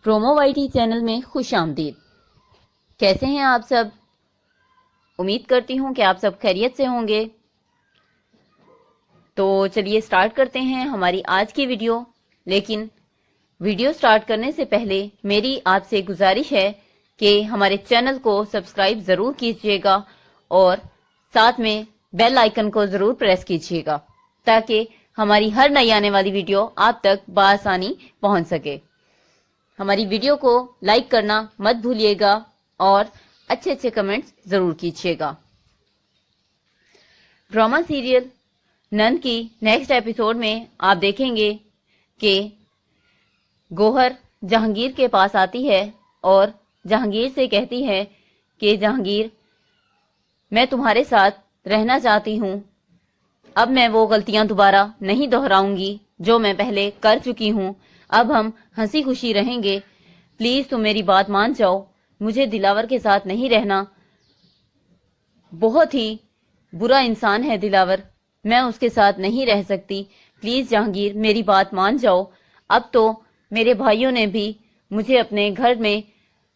Promo Y T channel میں خوش آمدید۔ کیسے ہیں آپ سب؟ امید کرتی ہوں کہ آپ سب خیریت سے ہوں گے۔ تو چلیے سٹارٹ کرتے ہیں ہماری آج کی ویڈیو۔ لیکن ویڈیو سٹارٹ کرنے سے پہلے میری آپ سے گزارش ہے کہ ہمارے چینل کو سبسکرائب ضرور کیجیے گا اور ساتھ میں بیل آئیکن کو ضرور پریس کیجیے گا تاکہ ہماری ہر نئی آنے والی ویڈیو آپ تک بآسانی پہنچ سکے۔ ہماری ویڈیو کو لائک کرنا مت بھولیے گا اور اچھے اچھے کمنٹس ضرور کیجیے گا۔ ڈرامہ سیریل نند کی نیکسٹ ایپیسوڈ میں آپ دیکھیں گے کہ گوہر جہانگیر کے پاس آتی ہے اور جہانگیر سے کہتی ہے کہ جہانگیر، میں تمہارے ساتھ رہنا چاہتی ہوں، اب میں وہ غلطیاں دوبارہ نہیں دہراؤں گی جو میں پہلے کر چکی ہوں، اب ہم ہنسی خوشی رہیں گے، پلیز تم میری بات مان جاؤ، مجھے دلاور کے ساتھ نہیں رہنا، بہت ہی برا انسان ہے دلاور، میں اس کے ساتھ نہیں رہ سکتی، پلیز جہانگیر میری بات مان جاؤ، اب تو میرے بھائیوں نے بھی مجھے اپنے گھر میں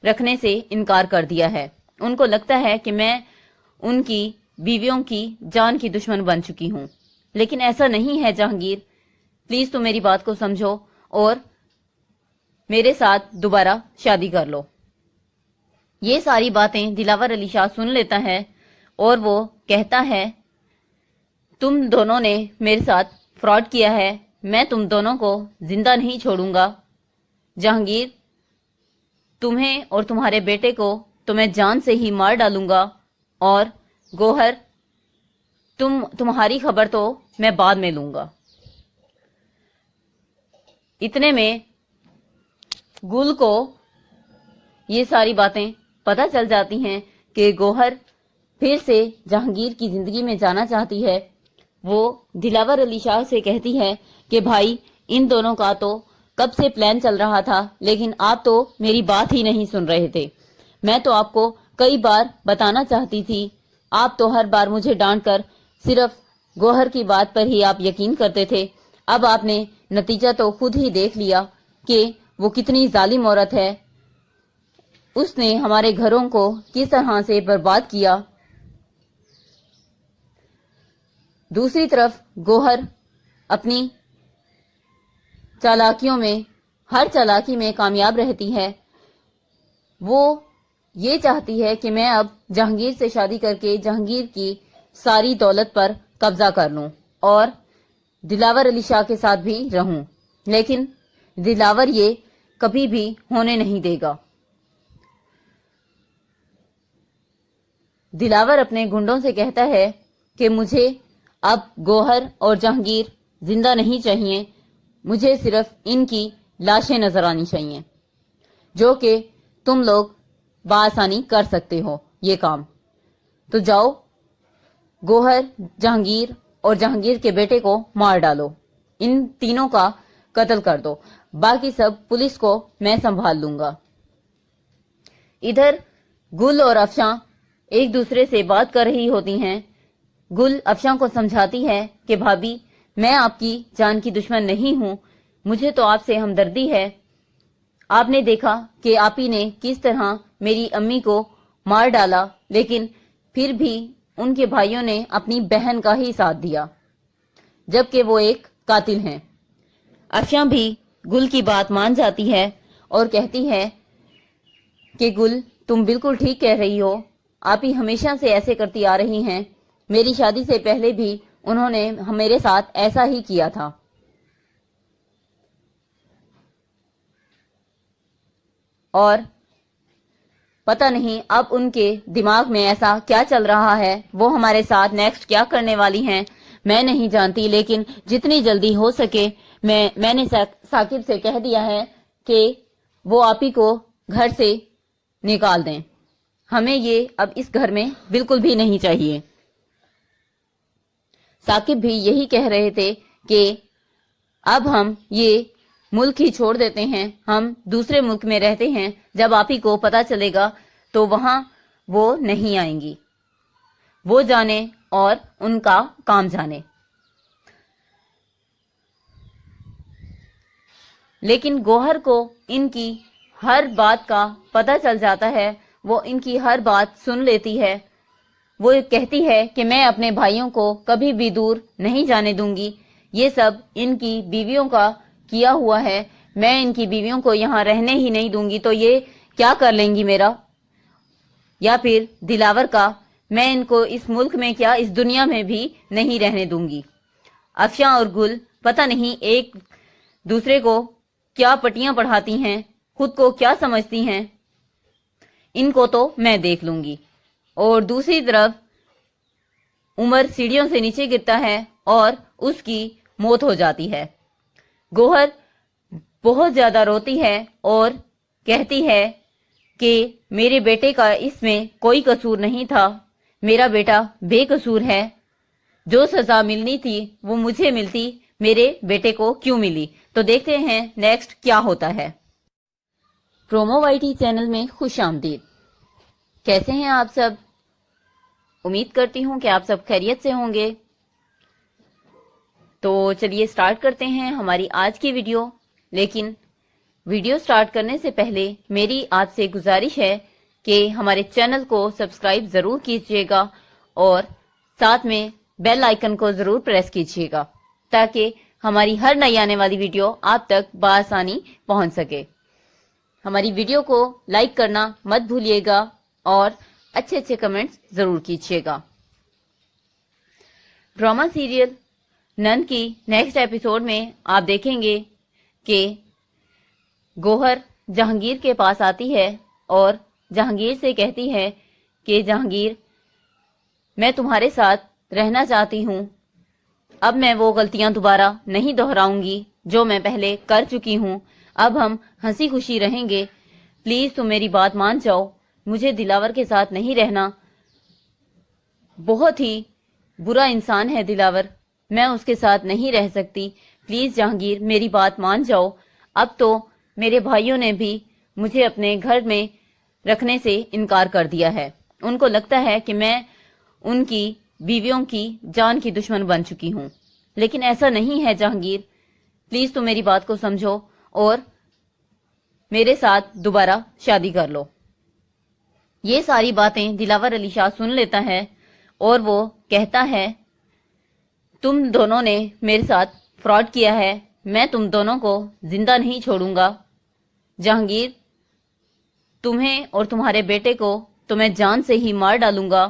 رکھنے سے انکار کر دیا ہے، ان کو لگتا ہے کہ میں ان کی بیویوں کی جان کی دشمن بن چکی ہوں، لیکن ایسا نہیں ہے جہانگیر، پلیز تم میری بات کو سمجھو اور میرے ساتھ دوبارہ شادی کر لو۔ یہ ساری باتیں دلاور علی شاہ سن لیتا ہے اور وہ کہتا ہے تم دونوں نے میرے ساتھ فراڈ کیا ہے، میں تم دونوں کو زندہ نہیں چھوڑوں گا، جہانگیر تمہیں اور تمہارے بیٹے کو تو میں جان سے ہی مار ڈالوں گا، اور گوہر تمہاری خبر تو میں بعد میں لوں گا۔ اتنے میں گل کو یہ ساری باتیں پتہ چل جاتی ہیں کہ گوہر پھر سے جہانگیر کی زندگی میں جانا چاہتی ہے۔ وہ دلاور علی شاہ سے کہتی ہے کہ بھائی ان دونوں کا تو کب سے پلان چل رہا تھا، لیکن آپ تو میری بات ہی نہیں سن رہے تھے، میں تو آپ کو کئی بار بتانا چاہتی تھی، آپ تو ہر بار مجھے ڈانٹ کر صرف گوہر کی بات پر ہی آپ یقین کرتے تھے، اب آپ نے نتیجہ تو خود ہی دیکھ لیا کہ وہ کتنی ظالم عورت ہے، اس نے ہمارے گھروں کو کس طرح سے برباد کیا۔ دوسری طرف گوہر اپنی چالاکیوں میں ہر چالاکی میں کامیاب رہتی ہے، وہ یہ چاہتی ہے کہ میں اب جہانگیر سے شادی کر کے جہانگیر کی ساری دولت پر قبضہ کر لوں اور دلاور علی شاہ کے ساتھ بھی رہوں، لیکن دلاور یہ کبھی بھی ہونے نہیں دے گا۔ دلاور اپنے گنڈوں سے کہتا ہے کہ مجھے اب گوہر اور جہانگیر زندہ نہیں چاہیے، مجھے صرف ان کی لاشیں نظر آنی چاہیے، جو کہ تم لوگ بآسانی کر سکتے ہو یہ کام، تو جاؤ گوہر، جہانگیر اور جہانگیر کے بیٹے کو مار ڈالو، ان تینوں کا قتل کر دو، باقی سب پولیس کو میں سنبھال لوں گا۔ ادھر گل اور افشاں ایک دوسرے سے بات کر رہی ہوتی ہیں۔ گل افشاں کو سمجھاتی ہے کہ بھابی میں آپ کی جان کی دشمن نہیں ہوں، مجھے تو آپ سے ہمدردی ہے، آپ نے دیکھا کہ آپ ہی نے کس طرح میری امی کو مار ڈالا، لیکن پھر بھی ان کے بھائیوں نے اپنی بہن کا ہی ساتھ دیا جبکہ وہ ایک قاتل ہیں۔ افشاں بھی گل کی بات مان جاتی ہے اور کہتی ہے کہ گل تم بالکل ٹھیک کہہ رہی ہو، آپ ہی ہمیشہ سے ایسے کرتی آ رہی ہیں، میری شادی سے پہلے بھی انہوں نے میرے ساتھ ایسا ہی کیا تھا، اور پتہ نہیں اب ان کے دماغ میں ایسا کیا چل رہا ہے، وہ ہمارے ساتھ نیکسٹ کیا کرنے والی ہیں میں نہیں جانتی، لیکن جتنی جلدی ہو سکے میں نے ثاقب سے کہہ دیا ہے کہ وہ آپ ہی کو گھر سے نکال دیں، ہمیں یہ اب اس گھر میں بالکل بھی نہیں چاہیے۔ ثاقب بھی یہی کہہ رہے تھے کہ اب ہم یہ ملک ہی چھوڑ دیتے ہیں، ہم دوسرے ملک میں رہتے ہیں، جب آپ ہی کو پتا چلے گا تو وہاں وہ نہیں آئیں گی، وہ جانے اور ان کا کام جانے۔ لیکن گوہر کو ان کی ہر بات کا پتہ چل جاتا ہے، وہ ان کی ہر بات سن لیتی ہے۔ وہ کہتی ہے کہ میں اپنے بھائیوں کو کبھی بھی دور نہیں جانے دوں گی، یہ سب ان کی بیویوں کا کیا ہوا ہے، میں ان کی بیویوں کو یہاں رہنے ہی نہیں دوں گی تو یہ کیا کر لیں گی میرا؟ یا پھر دلاور کا، میں ان کو اس ملک میں کیا اس دنیا میں بھی نہیں رہنے دوں گی۔ افشاں اور گل پتہ نہیں ایک دوسرے کو کیا پٹیاں پڑھاتی ہیں، خود کو کیا سمجھتی ہیں، ان کو تو میں دیکھ لوں گی۔ اور دوسری طرف عمر سیڑھیوں سے نیچے گرتا ہے اور اس کی موت ہو جاتی ہے۔ گوہر بہت زیادہ روتی ہے اور کہتی ہے کہ میرے بیٹے کا اس میں کوئی قصور نہیں تھا، میرا بیٹا بے قصور ہے، جو سزا ملنی تھی وہ مجھے ملتی، میرے بیٹے کو کیوں ملی؟ تو دیکھتے ہیں نیکسٹ کیا ہوتا ہے۔ پرومو وائی ٹی چینل میں خوش آمدید۔ کیسے ہیں آپ سب؟ امید کرتی ہوں کہ آپ سب خیریت سے ہوں گے۔ تو چلیے سٹارٹ کرتے ہیں ہماری آج کی ویڈیو۔ لیکن ویڈیو سٹارٹ کرنے سے پہلے میری آپ سے گزارش ہے کہ ہمارے چینل کو سبسکرائب ضرور کیجیے گا اور ساتھ میں بیل آئیکن کو ضرور پریس کیجیے گا تاکہ ہماری ہر نئی آنے والی ویڈیو آپ تک بآسانی پہنچ سکے۔ ہماری ویڈیو کو لائک کرنا مت بھولیے گا اور اچھے اچھے کمنٹس ضرور کیجیے گا۔ ڈرامہ سیریل نن کی نیکسٹ ایپیسوڈ میں آپ دیکھیں گے کہ گوہر جہانگیر کے پاس آتی ہے اور جہانگیر سے کہتی ہے کہ جہانگیر، میں تمہارے ساتھ رہنا چاہتی ہوں، اب میں وہ غلطیاں دوبارہ نہیں دہراؤں گی جو میں پہلے کر چکی ہوں، اب ہم ہنسی خوشی رہیں گے، پلیز تم میری بات مان جاؤ، مجھے دلاور کے ساتھ نہیں رہنا، بہت ہی برا انسان ہے دلاور، میں اس کے ساتھ نہیں رہ سکتی، پلیز جہانگیر میری بات مان جاؤ، اب تو میرے بھائیوں نے بھی مجھے اپنے گھر میں رکھنے سے انکار کر دیا ہے، ان کو لگتا ہے کہ میں ان کی بیویوں کی جان کی دشمن بن چکی ہوں، لیکن ایسا نہیں ہے جہانگیر، پلیز تم میری بات کو سمجھو اور میرے ساتھ دوبارہ شادی کر لو۔ یہ ساری باتیں دلاور علی شاہ سن لیتا ہے اور وہ کہتا ہے تم دونوں نے میرے ساتھ فراڈ کیا ہے، میں تم دونوں کو زندہ نہیں چھوڑوں گا، جہانگیر تمہیں اور تمہارے بیٹے کو تو میں جان سے ہی مار ڈالوں گا،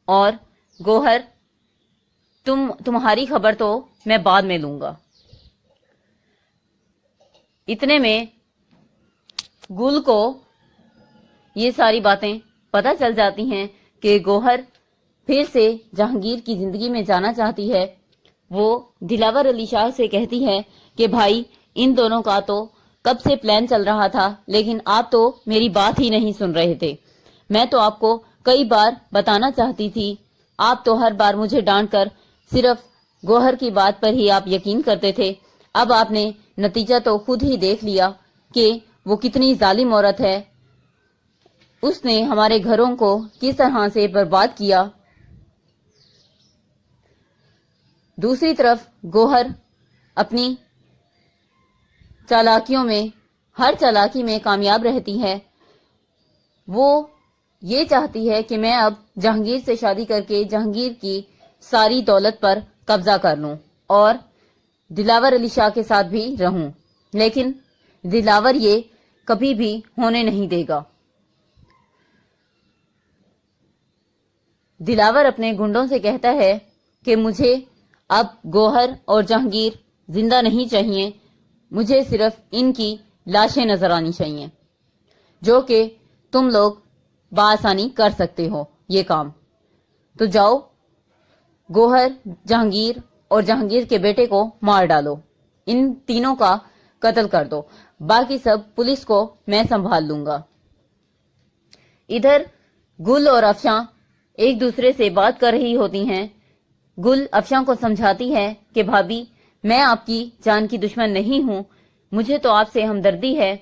اور گوہر تمہاری خبر تو میں بعد میں لوں گا۔ اتنے میں گل کو یہ ساری باتیں پتہ چل جاتی ہیں کہ گوہر پھر سے جہانگیر کی زندگی میں جانا چاہتی ہے۔ وہ دلاور علی شاہ سے کہتی ہے کہ بھائی ان دونوں کا تو کب سے پلان چل رہا تھا، لیکن آپ تو میری بات ہی نہیں سن رہے تھے، میں تو آپ کو کئی بار بتانا چاہتی تھی، آپ تو ہر بار مجھے ڈانٹ کر صرف گوہر کی بات پر ہی آپ یقین کرتے تھے، اب آپ نے نتیجہ تو خود ہی دیکھ لیا کہ وہ کتنی ظالم عورت ہے، اس نے ہمارے گھروں کو کس طرح سے برباد کیا۔ دوسری طرف گوہر اپنی چالاکیوں میں ہر چالاکی میں کامیاب رہتی ہے، وہ یہ چاہتی ہے کہ میں اب جہانگیر سے شادی کر کے جہانگیر کی ساری دولت پر قبضہ کر لوں اور دلاور علی شاہ کے ساتھ بھی رہوں، لیکن دلاور یہ کبھی بھی ہونے نہیں دے گا۔ دلاور اپنے گنڈوں سے کہتا ہے کہ مجھے اب گوہر اور جہانگیر زندہ نہیں چاہیے، مجھے صرف ان کی لاشیں نظر آنی چاہیے، جو کہ تم لوگ بآسانی کر سکتے ہو یہ کام، تو جاؤ گوہر، جہانگیر اور جہانگیر کے بیٹے کو مار ڈالو، ان تینوں کا قتل کر دو، باقی سب پولیس کو میں سنبھال لوں گا۔ ادھر گل اور افشاں ایک دوسرے سے بات کر رہی ہوتی ہیں۔ گل افشاں کو سمجھاتی ہے کہ بھابی میں آپ کی جان کی دشمن نہیں ہوں، مجھے تو آپ سے ہمدردی ہے،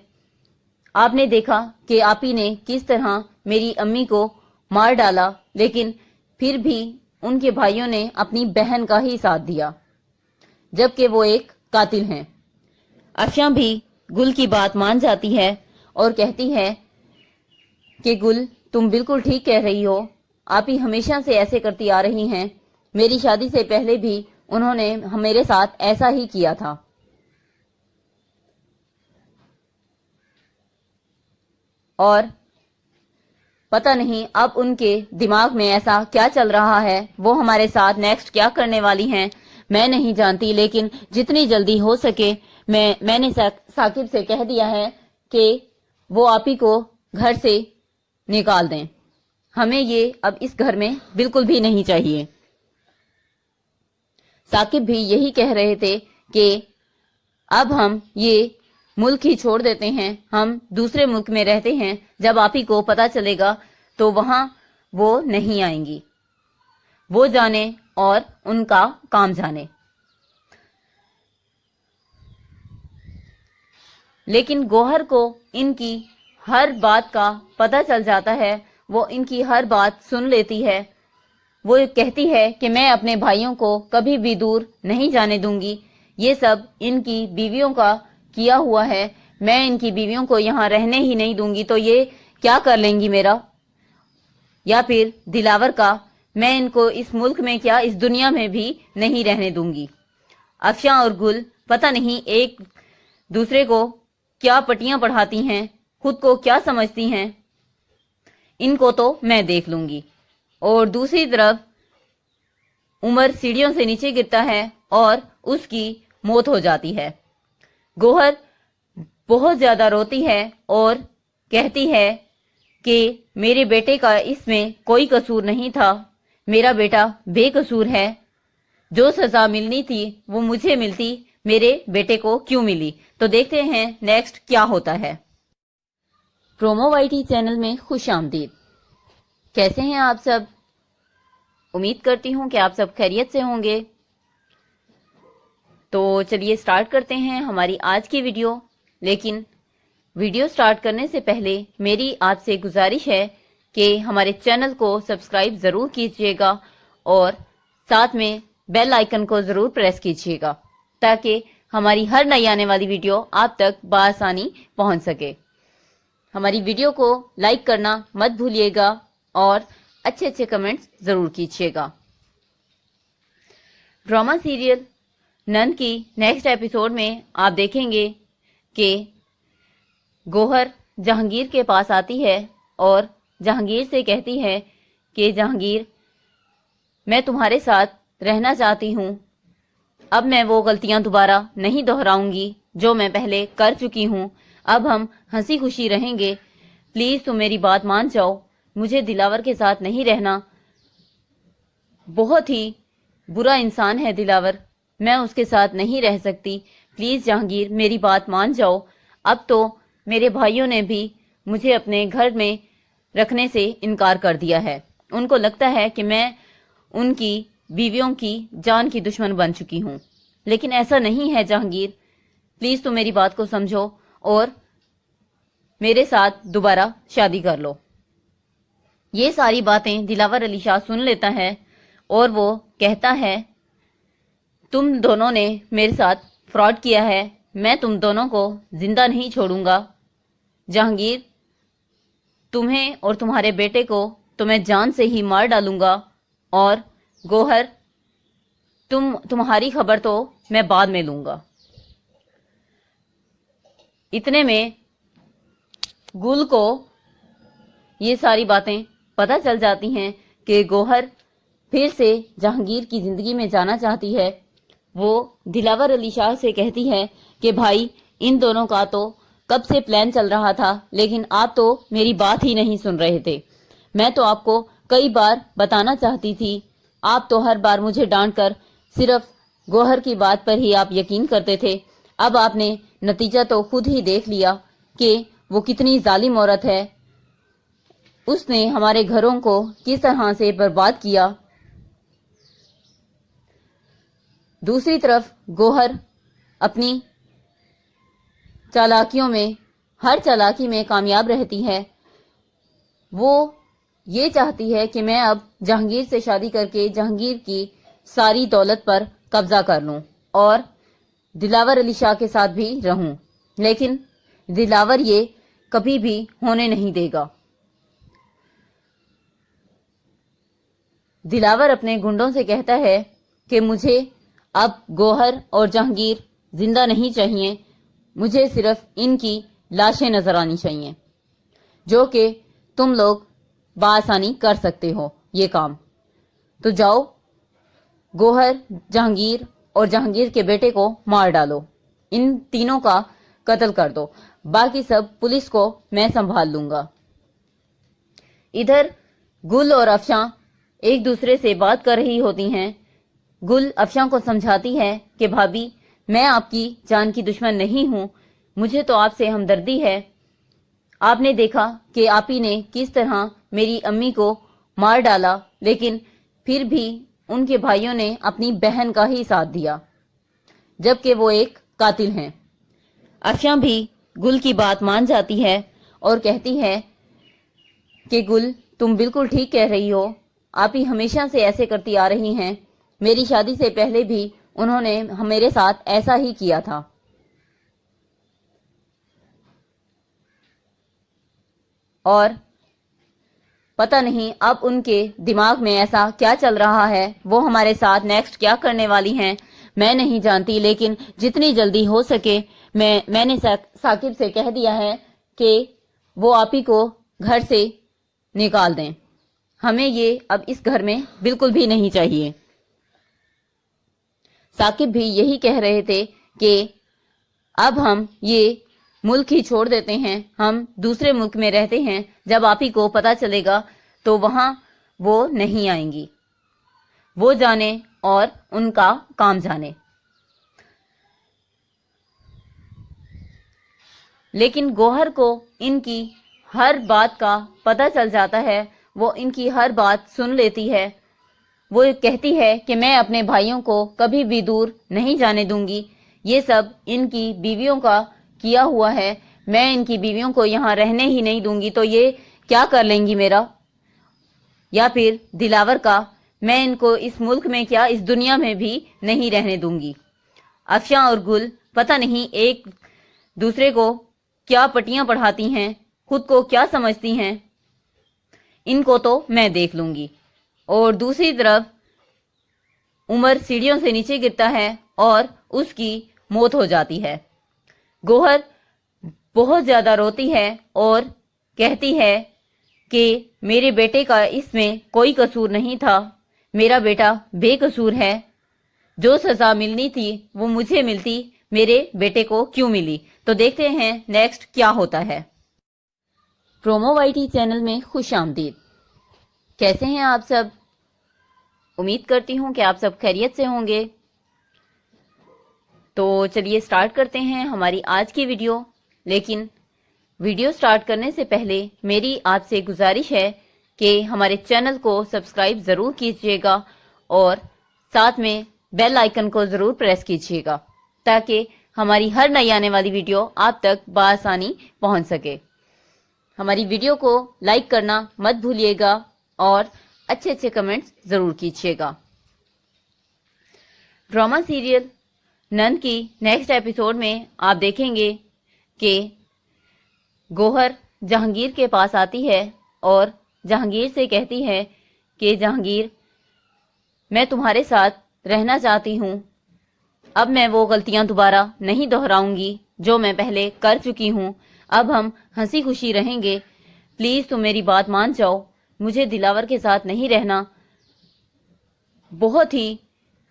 آپ نے دیکھا کہ آپ ہی نے کس طرح میری امی کو مار ڈالا، لیکن پھر بھی ان کے بھائیوں نے اپنی بہن کا ہی ساتھ دیا جبکہ وہ ایک قاتل ہیں۔ افشاں بھی گل کی بات مان جاتی ہے اور کہتی ہے کہ گل تم بالکل ٹھیک کہہ رہی ہو، آپ ہی ہمیشہ سے ایسے کرتی آ رہی ہیں، میری شادی سے پہلے بھی انہوں نے میرے ساتھ ایسا ہی کیا تھا، اور پتہ نہیں اب ان کے دماغ میں ایسا کیا چل رہا ہے، وہ ہمارے ساتھ نیکسٹ کیا کرنے والی ہیں میں نہیں جانتی، لیکن جتنی جلدی ہو سکے میں نے ثاقب سے کہہ دیا ہے کہ وہ آپ ہی کو گھر سے نکال دیں، ہمیں یہ اب اس گھر میں بالکل بھی نہیں چاہیے۔ ثاقب بھی یہی کہہ رہے تھے کہ اب ہم یہ ملک ہی چھوڑ دیتے ہیں، ہم دوسرے ملک میں رہتے ہیں، جب آپ ہی کو پتا چلے گا تو وہاں وہ نہیں آئیں گی، وہ جانے اور ان کا کام جانے۔ لیکن گوہر کو ان کی ہر بات کا پتہ چل جاتا ہے، وہ ان کی ہر بات سن لیتی ہے، وہ کہتی ہے کہ میں اپنے بھائیوں کو کبھی بھی دور نہیں جانے دوں گی، یہ سب ان کی بیویوں کا کیا ہوا ہے، میں ان کی بیویوں کو یہاں رہنے ہی نہیں دوں گی تو یہ کیا کر لیں گی میرا یا پھر دلاور کا، میں ان کو اس ملک میں کیا اس دنیا میں بھی نہیں رہنے دوں گی۔ افشاں اور گل پتہ نہیں ایک دوسرے کو کیا پٹیاں پڑھاتی ہیں، خود کو کیا سمجھتی ہیں، ان کو تو میں دیکھ لوں گی۔ اور دوسری طرف عمر سیڑھیوں سے نیچے گرتا ہے اور اس کی موت ہو جاتی ہے۔ گوہر بہت زیادہ روتی ہے اور کہتی ہے کہ میرے بیٹے کا اس میں کوئی قصور نہیں تھا، میرا بیٹا بے قصور ہے، جو سزا ملنی تھی وہ مجھے ملتی، میرے بیٹے کو کیوں ملی؟ تو دیکھتے ہیں نیکسٹ کیا ہوتا ہے۔ پرومو وائی ٹی چینل میں خوش آمدید۔ کیسے ہیں آپ سب؟ امید کرتی ہوں کہ آپ سب خیریت سے ہوں گے۔ تو چلیے سٹارٹ کرتے ہیں ہماری آج کی ویڈیو، لیکن ویڈیو سٹارٹ کرنے سے پہلے میری آپ سے گزارش ہے کہ ہمارے چینل کو سبسکرائب ضرور کیجیے گا اور ساتھ میں بیل آئیکن کو ضرور پریس کیجیے گا تاکہ ہماری ہر نئی آنے والی ویڈیو آپ تک بآسانی پہنچ سکے۔ ہماری ویڈیو کو لائک کرنا مت بھولیے گا اور اچھے اچھے کمنٹس ضرور کیجیے گا۔ ڈرامہ سیریل نن کی نیکسٹ ایپیسوڈ میں آپ دیکھیں گے کہ گوہر جہانگیر کے پاس آتی ہے اور جہانگیر سے کہتی ہے کہ جہانگیر میں تمہارے ساتھ رہنا چاہتی ہوں، اب میں وہ غلطیاں دوبارہ نہیں دہراؤں گی جو میں پہلے کر چکی ہوں، اب ہم ہنسی خوشی رہیں گے، پلیز تم میری بات مان جاؤ، مجھے دلاور کے ساتھ نہیں رہنا، بہت ہی برا انسان ہے دلاور، میں اس کے ساتھ نہیں رہ سکتی، پلیز جہانگیر میری بات مان جاؤ، اب تو میرے بھائیوں نے بھی مجھے اپنے گھر میں رکھنے سے انکار کر دیا ہے، ان کو لگتا ہے کہ میں ان کی بیویوں کی جان کی دشمن بن چکی ہوں، لیکن ایسا نہیں ہے جہانگیر، پلیز تم میری بات کو سمجھو اور میرے ساتھ دوبارہ شادی کر لو۔ یہ ساری باتیں دلاور علی شاہ سن لیتا ہے اور وہ کہتا ہے تم دونوں نے میرے ساتھ فراڈ کیا ہے، میں تم دونوں کو زندہ نہیں چھوڑوں گا، جہانگیر تمہیں اور تمہارے بیٹے کو تو میں جان سے ہی مار ڈالوں گا، اور گوہر تمہاری خبر تو میں بعد میں لوں گا۔ اتنے میں گل کو یہ ساری باتیں پتہ چل جاتی ہیں کہ گوہر پھر سے جہانگیر کی زندگی میں جانا چاہتی ہے۔ وہ دلاور علی شاہ سے کہتی ہے کہ بھائی ان دونوں کا تو کب سے پلان چل رہا تھا، لیکن آپ تو میری بات ہی نہیں سن رہے تھے، میں تو آپ کو کئی بار بتانا چاہتی تھی، آپ تو ہر بار مجھے ڈانٹ کر صرف گوہر کی بات پر ہی آپ یقین کرتے تھے، اب آپ نے نتیجہ تو خود ہی دیکھ لیا کہ وہ کتنی ظالم عورت ہے، اس نے ہمارے گھروں کو کس طرح سے برباد کیا۔ دوسری طرف گوہر اپنی چالاکیوں میں ہر چالاکی میں کامیاب رہتی ہے، وہ یہ چاہتی ہے کہ میں اب جہانگیر سے شادی کر کے جہانگیر کی ساری دولت پر قبضہ کر لوں اور دلاور علی شاہ کے ساتھ بھی رہوں، لیکن دلاور یہ کبھی بھی ہونے نہیں دے گا۔ دلاور اپنے گنڈوں سے کہتا ہے کہ مجھے اب گوہر اور جہانگیر زندہ نہیں چاہیے، مجھے صرف ان کی لاشیں نظر آنی چاہیے، جو کہ تم لوگ بآسانی کر سکتے ہو یہ کام۔ تو جاؤ، گوہر، جہانگیر اور جہانگیر کے بیٹے کو مار ڈالو، ان تینوں کا قتل کر دو، باقی سب پولیس کو میں سنبھال لوں گا۔ ادھر گل اور افشاں ایک دوسرے سے بات کر رہی ہوتی ہیں۔ گل افشاں کو سمجھاتی ہے کہ بھابھی، میں آپ کی جان کی دشمن نہیں ہوں، مجھے تو آپ سے ہمدردی ہے۔ آپ نے دیکھا کہ آپ ہی نے کس طرح میری امی کو مار ڈالا، لیکن پھر بھی ان کے بھائیوں نے اپنی بہن کا ہی ساتھ دیا، جبکہ وہ ایک قاتل ہیں۔ افشاں بھی گل کی بات مان جاتی ہے اور کہتی ہے کہ گل، تم بالکل ٹھیک کہہ رہی ہو، آپ ہی ہمیشہ سے ایسے کرتی آ رہی ہیں، میری شادی سے پہلے بھی انہوں نے میرے ساتھ ایسا ہی کیا تھا۔ اور پتہ نہیں اب ان کے دماغ میں ایسا کیا چل رہا ہے، وہ ہمارے ساتھ نیکسٹ کیا کرنے والی ہیں میں نہیں جانتی، لیکن جتنی جلدی ہو سکے میں نے ثاقب سے کہہ دیا ہے کہ وہ آپ ہی کو گھر سے نکال دیں، ہمیں یہ اب اس گھر میں بالکل بھی نہیں چاہیے۔ ثاقب بھی یہی کہہ رہے تھے کہ اب ہم یہ ملک ہی چھوڑ دیتے ہیں، ہم دوسرے ملک میں رہتے ہیں، جب آپ ہی کو پتا چلے گا تو وہاں وہ نہیں آئیں گی، وہ جانے اور ان کا کام جانے۔ لیکن گوہر کو ان کی ہر بات کا پتہ چل جاتا ہے، وہ ان کی ہر بات سن لیتی ہے۔ وہ کہتی ہے کہ میں اپنے بھائیوں کو کبھی بھی دور نہیں جانے دوں گی، یہ سب ان کی بیویوں کا کیا ہوا ہے، میں ان کی بیویوں کو یہاں رہنے ہی نہیں دوں گی، تو یہ کیا کر لیں گی میرا یا پھر دلاور کا، میں ان کو اس ملک میں کیا اس دنیا میں بھی نہیں رہنے دوں گی۔ افشاں اور گل پتہ نہیں ایک دوسرے کو کیا پٹیاں پڑھاتی ہیں، خود کو کیا سمجھتی ہیں، ان کو تو میں دیکھ لوں گی۔ اور دوسری طرف عمر سیڑھیوں سے نیچے گرتا ہے اور اس کی موت ہو جاتی ہے۔ گوہر بہت زیادہ روتی ہے اور کہتی ہے کہ میرے بیٹے کا اس میں کوئی قصور نہیں تھا، میرا بیٹا بے قصور ہے، جو سزا ملنی تھی وہ مجھے ملتی، میرے بیٹے کو کیوں ملی؟ تو دیکھتے ہیں نیکسٹ کیا ہوتا ہے۔ پرومو وائی ٹی چینل میں خوش آمدید۔ کیسے ہیں آپ سب؟ امید کرتی ہوں کہ آپ سب خیریت سے ہوں گے۔ تو چلیے سٹارٹ کرتے ہیں ہماری آج کی ویڈیو، لیکن ویڈیو سٹارٹ کرنے سے پہلے میری آپ سے گزارش ہے کہ ہمارے چینل کو سبسکرائب ضرور کیجیے گا اور ساتھ میں بیل آئیکن کو ضرور پریس کیجیے گا تاکہ ہماری ہر نئی آنے والی ویڈیو آپ تک بآسانی پہنچ سکے۔ ہماری ویڈیو کو لائک کرنا مت بھولیے گا اور اچھے اچھے کمنٹس ضرور کیجیے گا۔ ڈرامہ سیریل نن کی نیکسٹ ایپیسوڈ میں آپ دیکھیں گے کہ گوہر جہانگیر کے پاس آتی ہے اور جہانگیر سے کہتی ہے کہ جہانگیر، میں تمہارے ساتھ رہنا چاہتی ہوں، اب میں وہ غلطیاں دوبارہ نہیں دہراؤں گی جو میں پہلے کر چکی ہوں، اب ہم ہنسی خوشی رہیں گے، پلیز تم میری بات مان جاؤ، مجھے دلاور کے ساتھ نہیں رہنا، بہت ہی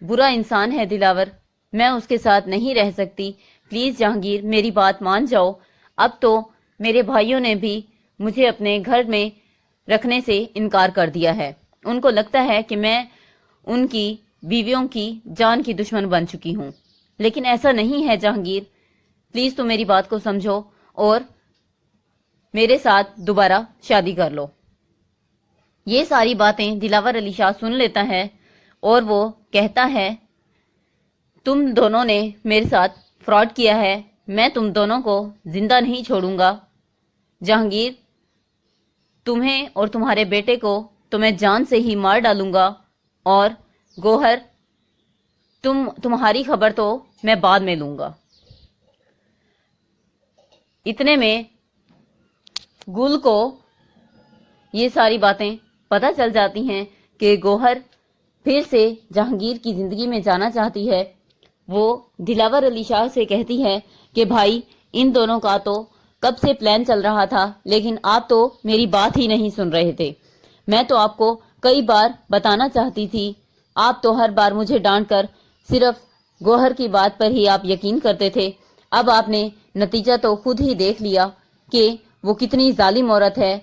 برا انسان ہے دلاور، میں اس کے ساتھ نہیں رہ سکتی، پلیز جہانگیر میری بات مان جاؤ، اب تو میرے بھائیوں نے بھی مجھے اپنے گھر میں رکھنے سے انکار کر دیا ہے، ان کو لگتا ہے کہ میں ان کی بیویوں کی جان کی دشمن بن چکی ہوں، لیکن ایسا نہیں ہے جہانگیر، پلیز تم میری بات کو سمجھو اور میرے ساتھ دوبارہ شادی کر لو۔ یہ ساری باتیں دلاور علی شاہ سن لیتا ہے اور وہ کہتا ہے تم دونوں نے میرے ساتھ فراڈ کیا ہے، میں تم دونوں کو زندہ نہیں چھوڑوں گا، جہانگیر تمہیں اور تمہارے بیٹے کو تو میں جان سے ہی مار ڈالوں گا، اور گوہر تمہاری خبر تو میں بعد میں لوں گا۔ اتنے میں گل کو یہ ساری باتیں پتہ چل جاتی ہیں کہ گوہر پھر سے جہانگیر کی زندگی میں جانا چاہتی ہے، وہ دلاور علی شاہ سے کہتی ہے کہ بھائی ان دونوں کا تو کب سے پلان چل رہا تھا، لیکن آپ تو میری بات ہی نہیں سن رہے تھے۔ میں تو آپ کو کئی بار بتانا چاہتی تھی، آپ تو ہر بار مجھے ڈانٹ کر صرف گوہر کی بات پر ہی آپ یقین کرتے تھے۔ اب آپ نے نتیجہ تو خود ہی دیکھ لیا کہ وہ کتنی ظالم عورت ہے،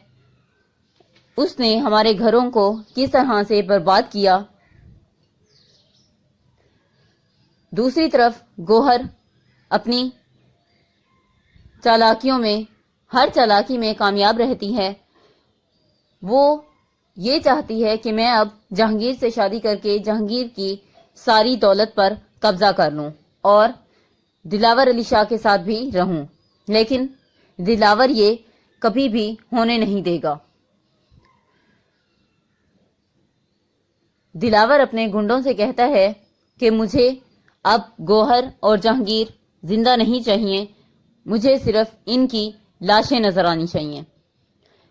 اس نے ہمارے گھروں کو کس طرح سے برباد کیا۔ دوسری طرف گوہر اپنی چالاکیوں میں ہر چالاکی میں کامیاب رہتی ہے۔ وہ یہ چاہتی ہے کہ میں اب جہانگیر سے شادی کر کے جہانگیر کی ساری دولت پر قبضہ کر لوں اور دلاور علی شاہ کے ساتھ بھی رہوں، لیکن دلاور یہ کبھی بھی ہونے نہیں دے گا۔ دلاور اپنے گنڈوں سے کہتا ہے کہ مجھے اب گوہر اور جہانگیر زندہ نہیں چاہیے، مجھے صرف ان کی لاشیں نظر آنی چاہیے،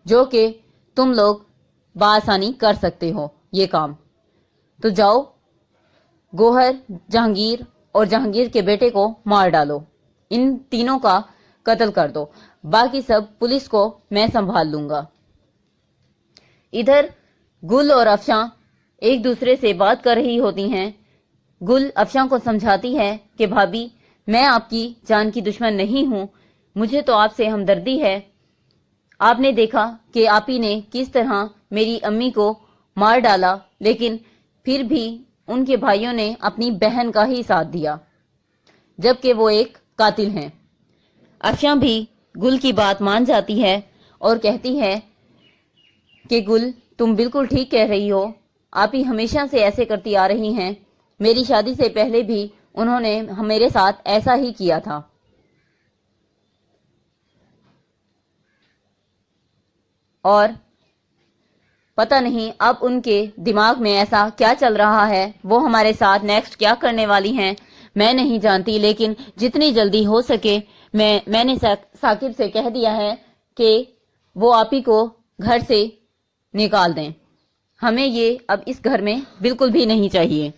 جو کہ تم لوگ بآسانی کر سکتے ہو یہ کام۔ تو جاؤ گوہر، جہانگیر اور جہانگیر کے بیٹے کو مار ڈالو، ان تینوں کا قتل کر دو، باقی سب پولیس کو میں سنبھال لوں گا۔ ادھر گل اور افشاں ایک دوسرے سے بات کر رہی ہوتی ہیں۔ گل افشاں کو سمجھاتی ہے کہ بھابھی میں آپ کی جان کی دشمن نہیں ہوں، مجھے تو آپ سے ہمدردی ہے۔ آپ نے دیکھا کہ آپ ہی نے کس طرح میری امی کو مار ڈالا، لیکن پھر بھی ان کے بھائیوں نے اپنی بہن کا ہی ساتھ دیا، جبکہ وہ ایک قاتل ہیں۔ افشاں بھی گل کی بات مان جاتی ہے اور کہتی ہے کہ گل تم بالکل ٹھیک کہہ رہی ہو، آپ ہی ہمیشہ سے ایسے کرتی آ رہی ہیں، میری شادی سے پہلے بھی انہوں نے میرے ساتھ ایسا ہی کیا تھا۔ اور پتہ نہیں اب ان کے دماغ میں ایسا کیا چل رہا ہے، وہ ہمارے ساتھ نیکسٹ کیا کرنے والی ہیں میں نہیں جانتی، لیکن جتنی جلدی ہو سکے میں نے ثاقب سے کہہ دیا ہے کہ وہ آپ ہی کو گھر سے نکال دیں، ہمیں یہ اب اس گھر میں بالکل بھی نہیں چاہیے۔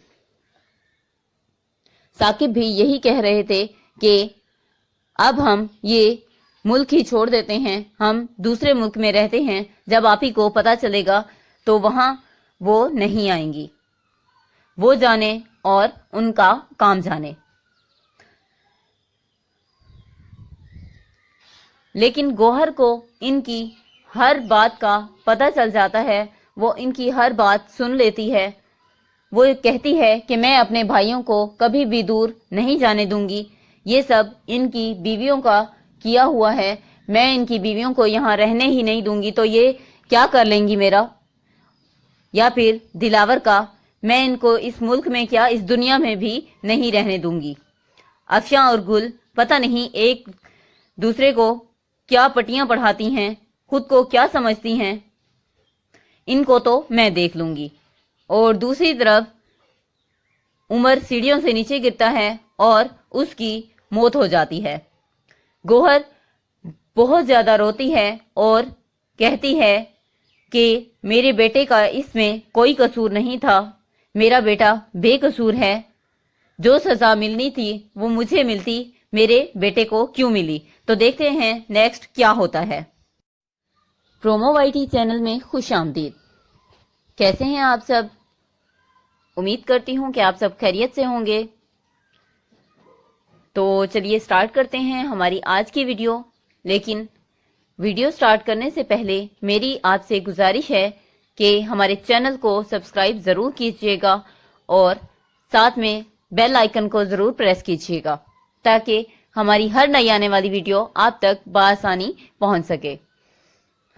ثاقب بھی یہی کہہ رہے تھے کہ اب ہم یہ ملک ہی چھوڑ دیتے ہیں، ہم دوسرے ملک میں رہتے ہیں، جب آپ ہی کو پتا چلے گا تو وہاں وہ نہیں آئیں گی، وہ جانے اور ان کا کام جانے۔ لیکن گوہر کو ان کی ہر بات کا پتہ چل جاتا ہے، وہ ان کی ہر بات سن لیتی ہے۔ وہ کہتی ہے کہ میں اپنے بھائیوں کو کبھی بھی دور نہیں جانے دوں گی، یہ سب ان کی بیویوں کا کیا ہوا ہے، میں ان کی بیویوں کو یہاں رہنے ہی نہیں دوں گی، تو یہ کیا کر لیں گی میرا یا پھر دلاور کا، میں ان کو اس ملک میں کیا اس دنیا میں بھی نہیں رہنے دوں گی۔ افشاں اور گل پتہ نہیں ایک دوسرے کو کیا پٹیاں پڑھاتی ہیں، خود کو کیا سمجھتی ہیں، ان کو تو میں دیکھ لوں گی۔ اور دوسری طرف عمر سیڑھیوں سے نیچے گرتا ہے اور اس کی موت ہو جاتی ہے۔ گوہر بہت زیادہ روتی ہے اور کہتی ہے کہ میرے بیٹے کا اس میں کوئی قصور نہیں تھا، میرا بیٹا بے قصور ہے، جو سزا ملنی تھی وہ مجھے ملتی، میرے بیٹے کو کیوں ملی؟ تو دیکھتے ہیں نیکسٹ کیا ہوتا ہے۔ پرومو وائی ٹی چینل میں خوش آمدید۔ کیسے ہیں آپ سب؟ امید کرتی ہوں کہ آپ سب خیریت سے ہوں گے۔ تو چلیے سٹارٹ کرتے ہیں ہماری آج کی ویڈیو، لیکن ویڈیو سٹارٹ کرنے سے پہلے میری آپ سے گزارش ہے کہ ہمارے چینل کو سبسکرائب ضرور کیجیے گا اور ساتھ میں بیل آئیکن کو ضرور پریس کیجیے گا تاکہ ہماری ہر نئی آنے والی ویڈیو آپ تک بآسانی پہنچ سکے۔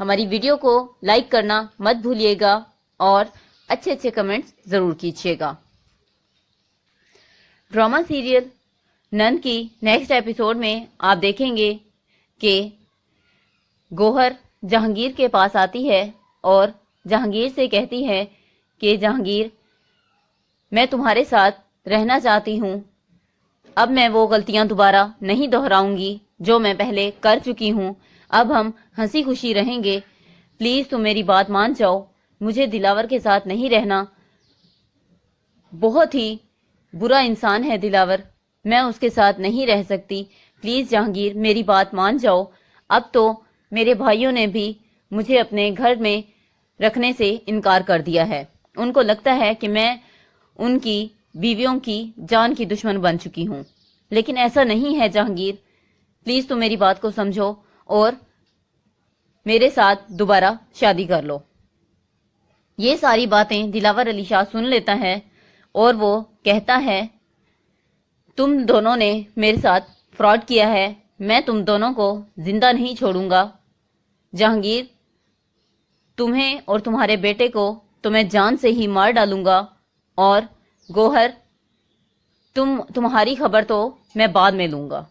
ہماری ویڈیو کو لائک کرنا مت بھولیے گا اور اچھے اچھے کمنٹس ضرور کیجیے گا۔ ڈرامہ سیریل نن کی نیکسٹ ایپیسوڈ میں آپ دیکھیں گے کہ گوہر جہانگیر کے پاس آتی ہے اور جہانگیر سے کہتی ہے کہ جہانگیر میں تمہارے ساتھ رہنا چاہتی ہوں، اب میں وہ غلطیاں دوبارہ نہیں دہراؤں گی جو میں پہلے کر چکی ہوں، اب ہم ہنسی خوشی رہیں گے، پلیز تم میری بات مان جاؤ، مجھے دلاور کے ساتھ نہیں رہنا، بہت ہی برا انسان ہے دلاور، میں اس کے ساتھ نہیں رہ سکتی، پلیز جہانگیر میری بات مان جاؤ۔ اب تو میرے بھائیوں نے بھی مجھے اپنے گھر میں رکھنے سے انکار کر دیا ہے، ان کو لگتا ہے کہ میں ان کی بیویوں کی جان کی دشمن بن چکی ہوں، لیکن ایسا نہیں ہے جہانگیر، پلیز تم میری بات کو سمجھو اور میرے ساتھ دوبارہ شادی کر لو۔ یہ ساری باتیں دلاور علی شاہ سن لیتا ہے اور وہ کہتا ہے تم دونوں نے میرے ساتھ فراڈ کیا ہے، میں تم دونوں کو زندہ نہیں چھوڑوں گا، جہانگیر تمہیں اور تمہارے بیٹے کو تو میں جان سے ہی مار ڈالوں گا، اور گوہر تمہاری خبر تو میں بعد میں لوں گا۔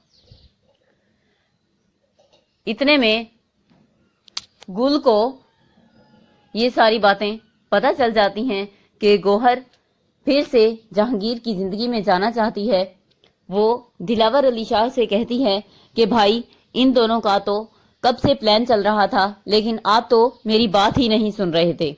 اتنے میں گل کو یہ ساری باتیں پتہ چل جاتی ہیں کہ گوہر پھر سے جہانگیر کی زندگی میں جانا چاہتی ہے۔ وہ دلاور علی شاہ سے کہتی ہے کہ بھائی ان دونوں کا تو کب سے پلان چل رہا تھا، لیکن آپ تو میری بات ہی نہیں سن رہے تھے،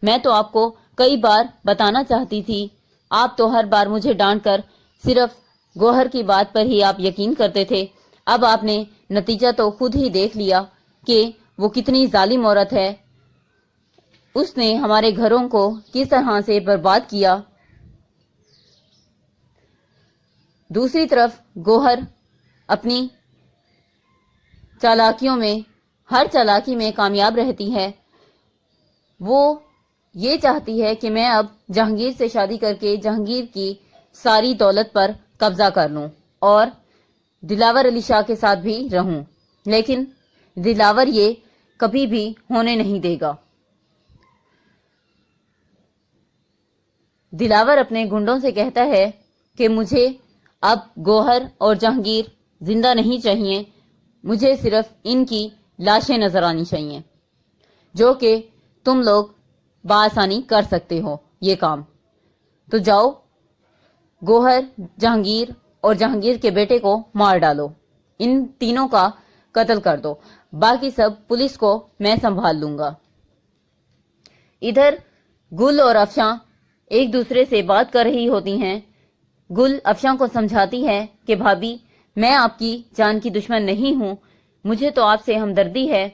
میں تو آپ کو کئی بار بتانا چاہتی تھی، آپ تو ہر بار مجھے ڈانٹ کر صرف گوہر کی بات پر ہی آپ یقین کرتے تھے، اب آپ نے نتیجہ تو خود ہی دیکھ لیا کہ وہ کتنی ظالم عورت ہے، اس نے ہمارے گھروں کو کس طرح سے برباد کیا۔ دوسری طرف گوہر اپنی چالاکیوں میں ہر چالاکی میں کامیاب رہتی ہے، وہ یہ چاہتی ہے کہ میں اب جہانگیر سے شادی کر کے جہانگیر کی ساری دولت پر قبضہ کر لوں اور دلاور علی شاہ کے ساتھ بھی رہوں، لیکن دلاور یہ کبھی بھی ہونے نہیں دے گا۔ دلاور اپنے گنڈوں سے کہتا ہے کہ مجھے اب گوہر اور جہانگیر زندہ نہیں چاہیے، مجھے صرف ان کی لاشیں نظر آنی چاہیے، جو کہ تم لوگ بآسانی کر سکتے ہو یہ کام، تو جاؤ گوہر، جہانگیر اور جہانگیر کے بیٹے کو مار ڈالو، ان تینوں کا قتل کر دو، باقی سب پولیس کو میں سنبھال لوں گا۔ ادھر گل اور افشاں ایک دوسرے سے بات کر رہی ہوتی ہیں، گل افشاں کو سمجھاتی ہے کہ بھابی میں آپ کی جان کی دشمن نہیں ہوں، مجھے تو آپ سے ہمدردی ہے،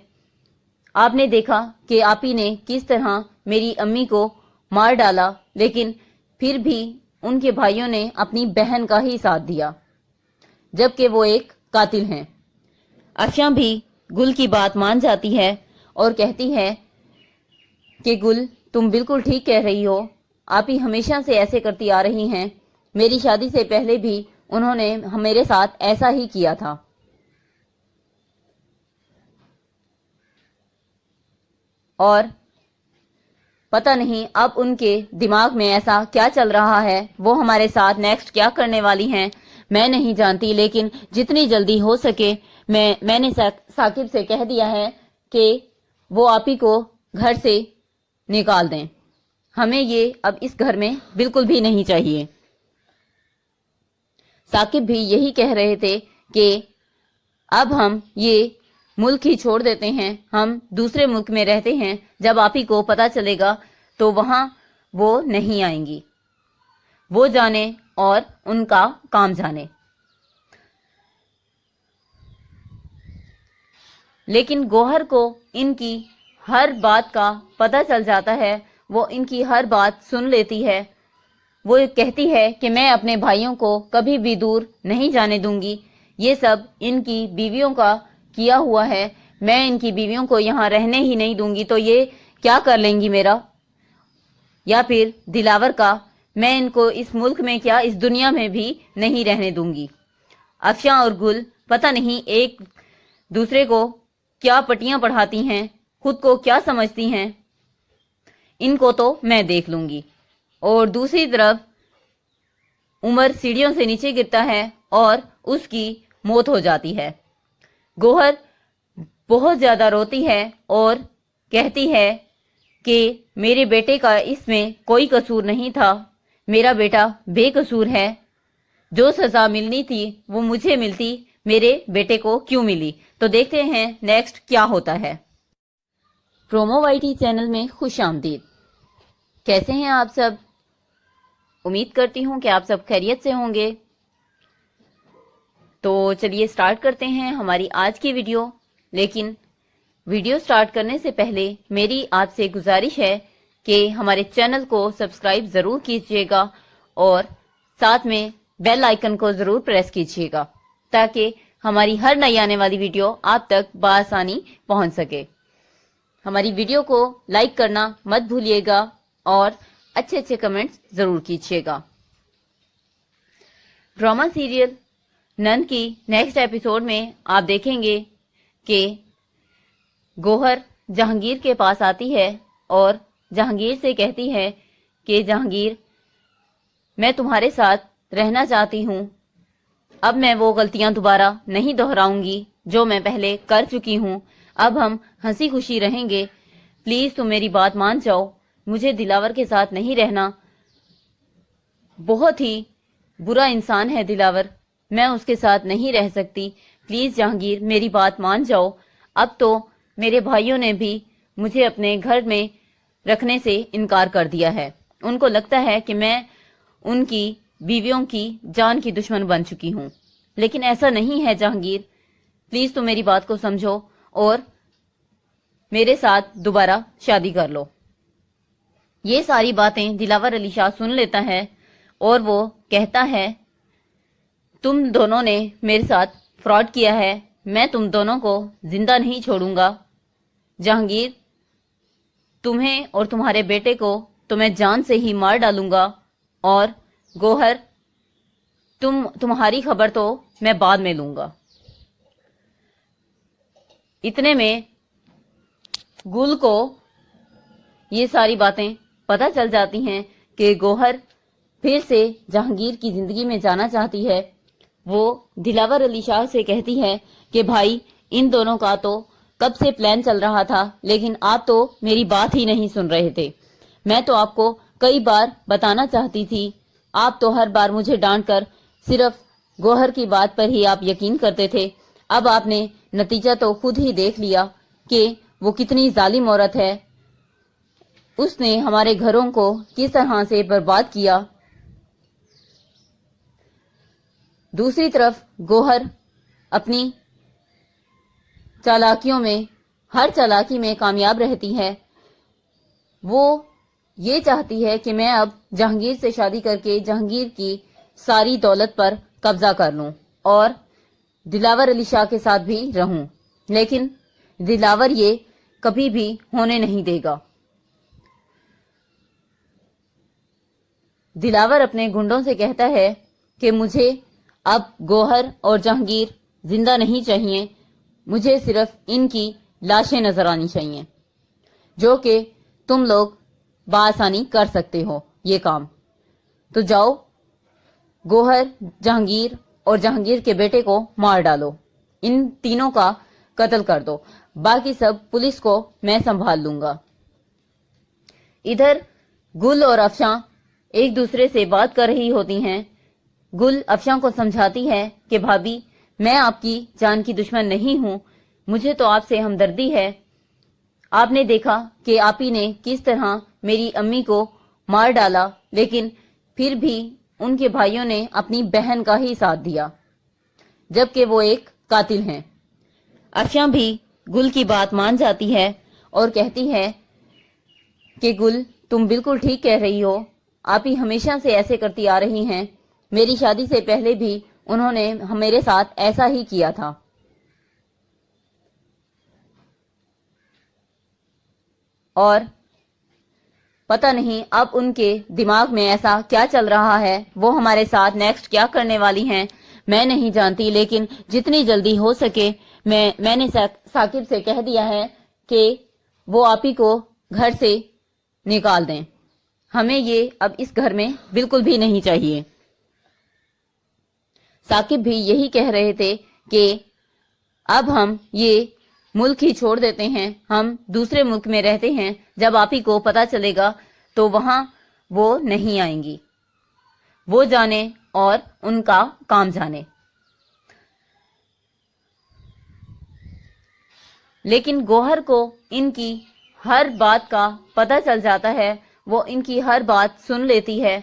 آپ نے دیکھا کہ آپ ہی نے کس طرح میری امی کو مار ڈالا، لیکن پھر بھی ان کے بھائیوں نے اپنی بہن کا ہی ساتھ دیا جبکہ وہ ایک قاتل ہیں۔ افشاں بھی گل کی بات مان جاتی ہے اور کہتی ہے کہ گل تم بالکل ٹھیک کہہ رہی ہو، آپ ہی ہمیشہ سے ایسے کرتی آ رہی ہیں، میری شادی سے پہلے بھی انہوں نے میرے ساتھ ایسا ہی کیا تھا، اور پتہ نہیں اب ان کے دماغ میں ایسا کیا چل رہا ہے، وہ ہمارے ساتھ نیکسٹ کیا کرنے والی ہیں میں نہیں جانتی، لیکن جتنی جلدی ہو سکے میں نے ثاقب سے کہہ دیا ہے کہ وہ آپ ہی کو گھر سے نکال دیں، ہمیں یہ اب اس گھر میں بالکل بھی نہیں چاہیے۔ ثاقب بھی یہی کہہ رہے تھے کہ اب ہم یہ ملک ہی چھوڑ دیتے ہیں، ہم دوسرے ملک میں رہتے ہیں، جب آپ ہی کو پتا چلے گا تو وہاں وہ نہیں آئیں گی، وہ جانے اور ان کا کام جانے۔ لیکن گوہر کو ان کی ہر بات کا پتہ چل جاتا ہے، وہ ان کی ہر بات سن لیتی ہے، وہ کہتی ہے کہ میں اپنے بھائیوں کو کبھی بھی دور نہیں جانے دوں گی، یہ سب ان کی بیویوں کا کیا ہوا ہے، میں ان کی بیویوں کو یہاں رہنے ہی نہیں دوں گی، تو یہ کیا کر لیں گی میرا یا پھر دلاور کا، میں ان کو اس ملک میں کیا اس دنیا میں بھی نہیں رہنے دوں گی۔ افشاں اور گل پتہ نہیں ایک دوسرے کو کیا پٹیاں پڑھاتی ہیں، خود کو کیا سمجھتی ہیں، ان کو تو میں دیکھ لوں گی۔ اور دوسری طرف عمر سیڑھیوں سے نیچے گرتا ہے اور اس کی موت ہو جاتی ہے۔ گوہر بہت زیادہ روتی ہے اور کہتی ہے کہ میرے بیٹے کا اس میں کوئی قصور نہیں تھا، میرا بیٹا بے قصور ہے، جو سزا ملنی تھی وہ مجھے ملتی، میرے بیٹے کو کیوں ملی؟ تو دیکھتے ہیں نیکسٹ کیا ہوتا ہے۔ پرومو وائی ٹی چینل میں خوش آمدید۔ کیسے ہیں آپ سب؟ امید کرتی ہوں کہ آپ سب خیریت سے ہوں گے۔ تو چلیے سٹارٹ کرتے ہیں ہماری آج کی ویڈیو۔ لیکن ویڈیو سٹارٹ کرنے سے پہلے میری آپ سے گزارش ہے کہ ہمارے چینل کو سبسکرائب ضرور کیجیے گا اور ساتھ میں بیل آئیکن کو ضرور پریس کیجیے گا تاکہ ہماری ہر نئی آنے والی ویڈیو آپ تک بآسانی پہنچ سکے۔ ہماری ویڈیو کو لائک کرنا مت بھولیے گا اور اچھے اچھے کمنٹس ضرور کیجیے گا۔ ڈرامہ سیریل نند کی نیکسٹ ایپیسوڈ میں آپ دیکھیں گے کہ گوہر جہانگیر کے پاس آتی ہے اور جہانگیر سے کہتی ہے کہ جہانگیر، میں تمہارے ساتھ رہنا چاہتی ہوں، اب میں وہ غلطیاں دوبارہ نہیں دہراؤں گی جو میں پہلے کر چکی ہوں، اب ہم ہنسی خوشی رہیں گے، پلیز تم میری بات مان جاؤ، مجھے دلاور کے ساتھ نہیں رہنا، بہت ہی برا انسان ہے دلاور، میں اس کے ساتھ نہیں رہ سکتی، پلیز جہانگیر میری بات مان جاؤ، اب تو میرے بھائیوں نے بھی مجھے اپنے گھر میں رکھنے سے انکار کر دیا ہے، ان کو لگتا ہے کہ میں ان کی بیویوں کی جان کی دشمن بن چکی ہوں، لیکن ایسا نہیں ہے جہانگیر، پلیز تم میری بات کو سمجھو اور میرے ساتھ دوبارہ شادی کر لو۔ یہ ساری باتیں دلاور علی شاہ سن لیتا ہے اور وہ کہتا ہے تم دونوں نے میرے ساتھ فراڈ کیا ہے، میں تم دونوں کو زندہ نہیں چھوڑوں گا، جہانگیر تمہیں اور تمہارے بیٹے کو تو میں جان سے ہی مار ڈالوں گا، اور گوہر تمہاری خبر تو میں بعد میں لوں گا۔ اتنے میں گل کو یہ ساری باتیں پتہ چل جاتی ہیں کہ گوہر پھر سے جہانگیر کی زندگی میں جانا چاہتی ہے۔ وہ دلاور علی شاہ سے کہتی ہے کہ بھائی ان دونوں کا تو کب سے پلان چل رہا تھا، لیکن آپ تو میری بات ہی نہیں سن رہے تھے، میں تو آپ کو کئی بار بتانا چاہتی تھی، آپ تو ہر بار مجھے ڈانٹ کر صرف گوہر کی بات پر ہی آپ یقین کرتے تھے، اب آپ نے نتیجہ تو خود ہی دیکھ لیا کہ وہ کتنی ظالم عورت ہے، اس نے ہمارے گھروں کو کس طرح سے برباد کیا۔ دوسری طرف گوہر اپنی چالاکیوں میں ہر چالاکی میں کامیاب رہتی ہے، وہ یہ چاہتی ہے کہ میں اب جہانگیر سے شادی کر کے جہانگیر کی ساری دولت پر قبضہ کر لوں اور دلاور علی شاہ کے ساتھ بھی رہوں، لیکن دلاور یہ کبھی بھی ہونے نہیں دے گا۔ دلاور اپنے گنڈوں سے کہتا ہے کہ مجھے اب گوہر اور جہانگیر زندہ نہیں چاہیے، مجھے صرف ان کی لاشیں نظر آنی چاہیے، جو کہ تم لوگ بآسانی کر سکتے ہو یہ کام، تو جاؤ گوہر، جہانگیر اور جہانگیر کے بیٹے کو مار ڈالو، ان تینوں کا قتل کر دو، باقی سب پولیس کو میں سنبھال لوں گا۔ ادھر گل اور افشاں ایک دوسرے سے بات کر رہی ہوتی ہیں۔ گل افشاں کو سمجھاتی ہے کہ بھابی میں آپ کی جان کی دشمن نہیں ہوں، مجھے تو آپ سے ہمدردی ہے، آپ نے دیکھا کہ آپ ہی نے کس طرح میری امی کو مار ڈالا، لیکن پھر بھی ان کے بھائیوں نے اپنی بہن کا ہی ساتھ دیا جبکہ وہ ایک قاتل ہیں۔ افشاں بھی گل کی بات مان جاتی ہے اور کہتی ہے کہ گل تم بالکل ٹھیک کہہ رہی ہو، آپ ہی ہمیشہ سے ایسے کرتی آ رہی ہیں، میری شادی سے پہلے بھی انہوں نے میرے ساتھ ایسا ہی کیا تھا، اور پتہ نہیں اب ان کے دماغ میں ایسا کیا چل رہا ہے، وہ ہمارے ساتھ نیکسٹ کیا کرنے والی ہیں میں نہیں جانتی، لیکن جتنی جلدی ہو سکے میں نے ثاقب سے کہہ دیا ہے کہ وہ آپ ہی کو گھر سے نکال دیں، ہمیں یہ اب اس گھر میں بالکل بھی نہیں چاہیے۔ ثاقب بھی یہی کہہ رہے تھے کہ اب ہم یہ ملک ہی چھوڑ دیتے ہیں، ہم دوسرے ملک میں رہتے ہیں، جب آپ ہی کو پتا چلے گا تو وہاں وہ نہیں آئیں گی، وہ جانے اور ان کا کام جانے۔ لیکن گوہر کو ان کی ہر بات کا پتہ چل جاتا ہے، وہ ان کی ہر بات سن لیتی ہے۔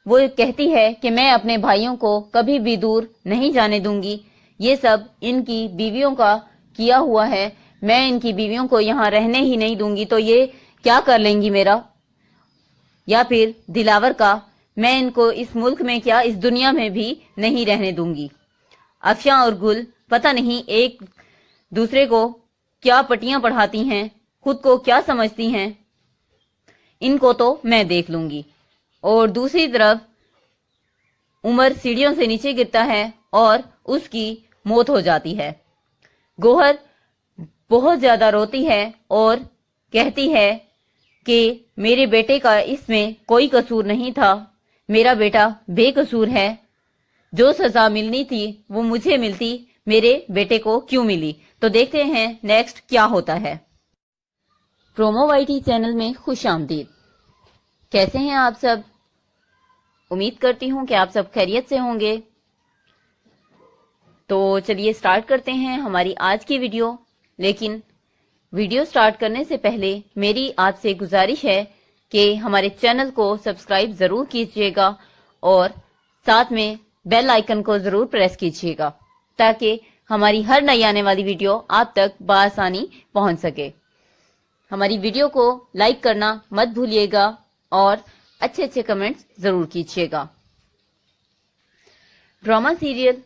وہ کہتی ہے کہ میں اپنے بھائیوں کو کبھی بھی دور نہیں جانے دوں گی، یہ سب ان کی بیویوں کا کیا ہوا ہے، میں ان کی بیویوں کو یہاں رہنے ہی نہیں دوں گی، تو یہ کیا کر لیں گی میرا یا پھر دلاور کا، میں ان کو اس ملک میں کیا اس دنیا میں بھی نہیں رہنے دوں گی۔ افشاں اور گل پتہ نہیں ایک دوسرے کو کیا پٹیاں پڑھاتی ہیں، خود کو کیا سمجھتی ہیں، ان کو تو میں دیکھ لوں گی۔ اور دوسری طرف عمر سیڑھیوں سے نیچے گرتا ہے اور اس کی موت ہو جاتی ہے۔ گوہر بہت زیادہ روتی ہے اور کہتی ہے کہ میرے بیٹے کا اس میں کوئی قصور نہیں تھا، میرا بیٹا بے قصور ہے، جو سزا ملنی تھی وہ مجھے ملتی، میرے بیٹے کو کیوں ملی؟ تو دیکھتے ہیں نیکسٹ کیا ہوتا ہے۔ پرومو وائی ٹی چینل میں خوش آمدید۔ کیسے ہیں آپ سب؟ امید کرتی ہوں کہ آپ سب خیریت سے ہوں گے۔ تو چلیے سٹارٹ کرتے ہیں ہماری آج کی ویڈیو، لیکن ویڈیو سٹارٹ کرنے سے پہلے میری آپ سے گزارش ہے کہ ہمارے چینل کو سبسکرائب ضرور کیجیے گا اور ساتھ میں بیل آئیکن کو ضرور پریس کیجیے گا تاکہ ہماری ہر نئی آنے والی ویڈیو آپ تک بآسانی پہنچ سکے۔ ہماری ویڈیو کو لائک کرنا مت بھولیے گا اور اچھے اچھے کمنٹس ضرور کیجیے گا۔ ڈرامہ سیریل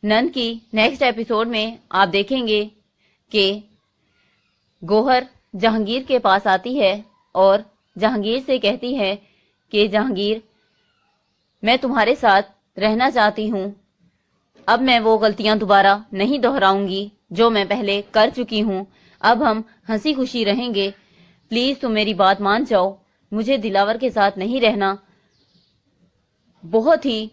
نن کی نیکسٹ ایپیسوڈ میں آپ دیکھیں گے کہ گوہر جہانگیر کے پاس آتی ہے اور جہانگیر سے کہتی ہے کہ جہانگیر، میں تمہارے ساتھ رہنا چاہتی ہوں، اب میں وہ غلطیاں دوبارہ نہیں دہراؤں گی جو میں پہلے کر چکی ہوں، اب ہم ہنسی خوشی رہیں گے، پلیز تم میری بات مان جاؤ، مجھے دلاور کے ساتھ نہیں رہنا، بہت ہی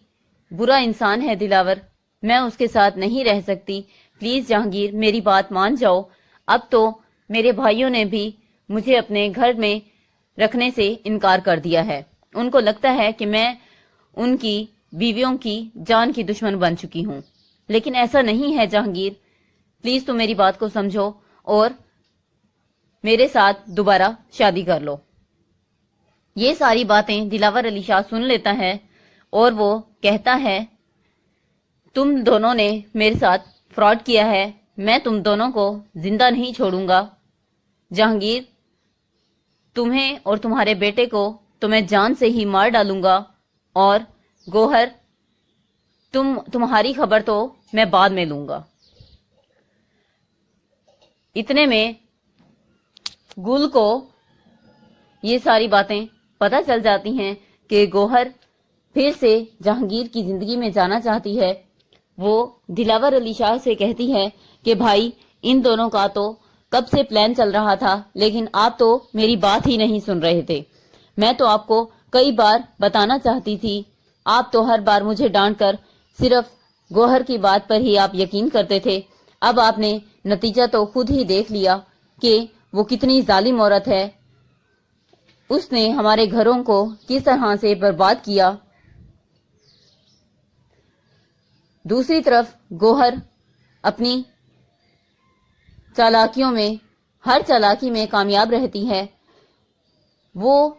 برا انسان ہے دلاور، میں اس کے ساتھ نہیں رہ سکتی، پلیز جہانگیر میری بات مان جاؤ، اب تو میرے بھائیوں نے بھی مجھے اپنے گھر میں رکھنے سے انکار کر دیا ہے، ان کو لگتا ہے کہ میں ان کی بیویوں کی جان کی دشمن بن چکی ہوں، لیکن ایسا نہیں ہے جہانگیر، پلیز تم میری بات کو سمجھو اور میرے ساتھ دوبارہ شادی کر لو۔ یہ ساری باتیں دلاور علی شاہ سن لیتا ہے اور وہ کہتا ہے تم دونوں نے میرے ساتھ فراڈ کیا ہے، میں تم دونوں کو زندہ نہیں چھوڑوں گا، جہانگیر تمہیں اور تمہارے بیٹے کو تو میں جان سے ہی مار ڈالوں گا، اور گوہر تمہاری خبر تو میں بعد میں لوں گا۔ اتنے میں گل کو یہ ساری باتیں پتہ چل جاتی ہیں کہ گوہر پھر سے جہانگیر کی زندگی میں جانا چاہتی ہے۔ وہ دلاور علی شاہ سے کہتی ہے کہ بھائی ان دونوں کا تو کب سے پلان چل رہا تھا، لیکن آپ تو میری بات ہی نہیں سن رہے تھے، میں تو آپ کو کئی بار بتانا چاہتی تھی، آپ تو ہر بار مجھے ڈانٹ کر صرف گوہر کی بات پر ہی آپ یقین کرتے تھے، اب آپ نے نتیجہ تو خود ہی دیکھ لیا کہ وہ کتنی ظالم عورت ہے، اس نے ہمارے گھروں کو کس طرح سے برباد کیا۔ دوسری طرف گوہر اپنی چالاکیوں میں ہر چالاکی میں کامیاب رہتی ہے، وہ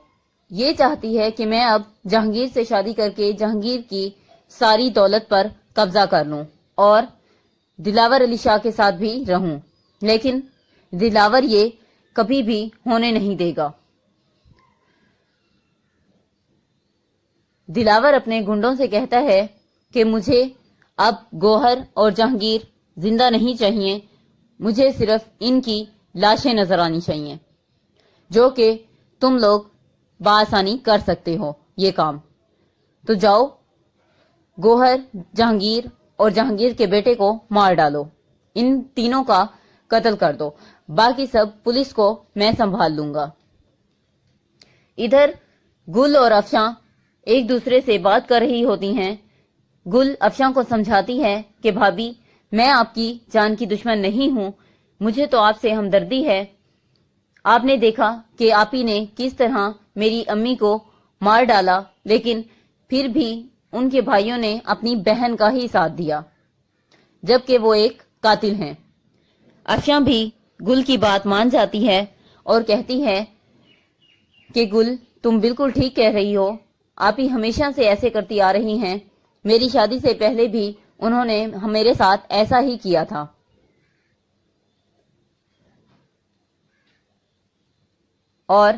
یہ چاہتی ہے کہ میں اب جہانگیر سے شادی کر کے جہانگیر کی ساری دولت پر قبضہ کر لوں اور دلاور علی شاہ کے ساتھ بھی رہوں، لیکن دلاور یہ کبھی بھی ہونے نہیں دے گا۔ دلاور اپنے گنڈوں سے کہتا ہے کہ مجھے اب گوہر اور جہانگیر زندہ نہیں چاہیے، مجھے صرف ان کی لاشیں نظر آنی چاہیے، جو کہ تم لوگ بآسانی کر سکتے ہو یہ کام، تو جاؤ گوہر، جہانگیر اور جہانگیر کے بیٹے کو مار ڈالو، ان تینوں کا قتل کر دو، باقی سب پولیس کو میں سنبھال لوں گا۔ ادھر گل اور افشاں ایک دوسرے سے بات کر رہی ہوتی ہیں، گل افشاں کو سمجھاتی ہے کہ بھابی میں آپ کی جان کی دشمن نہیں ہوں، مجھے تو آپ سے ہمدردی ہے، آپ نے دیکھا کہ آپ ہی نے کس طرح میری امی کو مار ڈالا، لیکن پھر بھی ان کے بھائیوں نے اپنی بہن کا ہی ساتھ دیا جبکہ وہ ایک قاتل ہیں۔ افشاں بھی گل کی بات مان جاتی ہے اور کہتی ہے کہ گل تم بالکل ٹھیک کہہ رہی ہو، آپ ہی ہمیشہ سے ایسے کرتی آ رہی ہیں، میری شادی سے پہلے بھی انہوں نے میرے ساتھ ایسا ہی کیا تھا، اور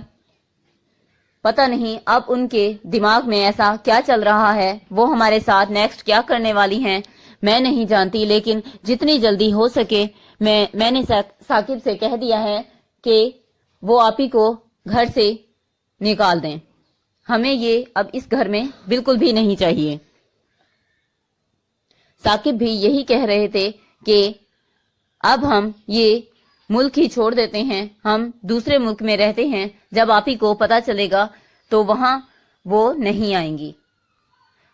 پتہ نہیں اب ان کے دماغ میں ایسا کیا چل رہا ہے، وہ ہمارے ساتھ نیکسٹ کیا کرنے والی ہیں میں نہیں جانتی، لیکن جتنی جلدی ہو سکے میں نے ثاقب سے کہہ دیا ہے کہ وہ آپ ہی کو گھر سے نکال دیں، ہمیں یہ اب اس گھر میں بالکل بھی نہیں چاہیے۔ ثاقب بھی یہی کہہ رہے تھے کہ اب ہم یہ ملک ہی چھوڑ دیتے ہیں، ہم دوسرے ملک میں رہتے ہیں، جب آپ ہی کو پتا چلے گا تو وہاں وہ نہیں آئیں گی،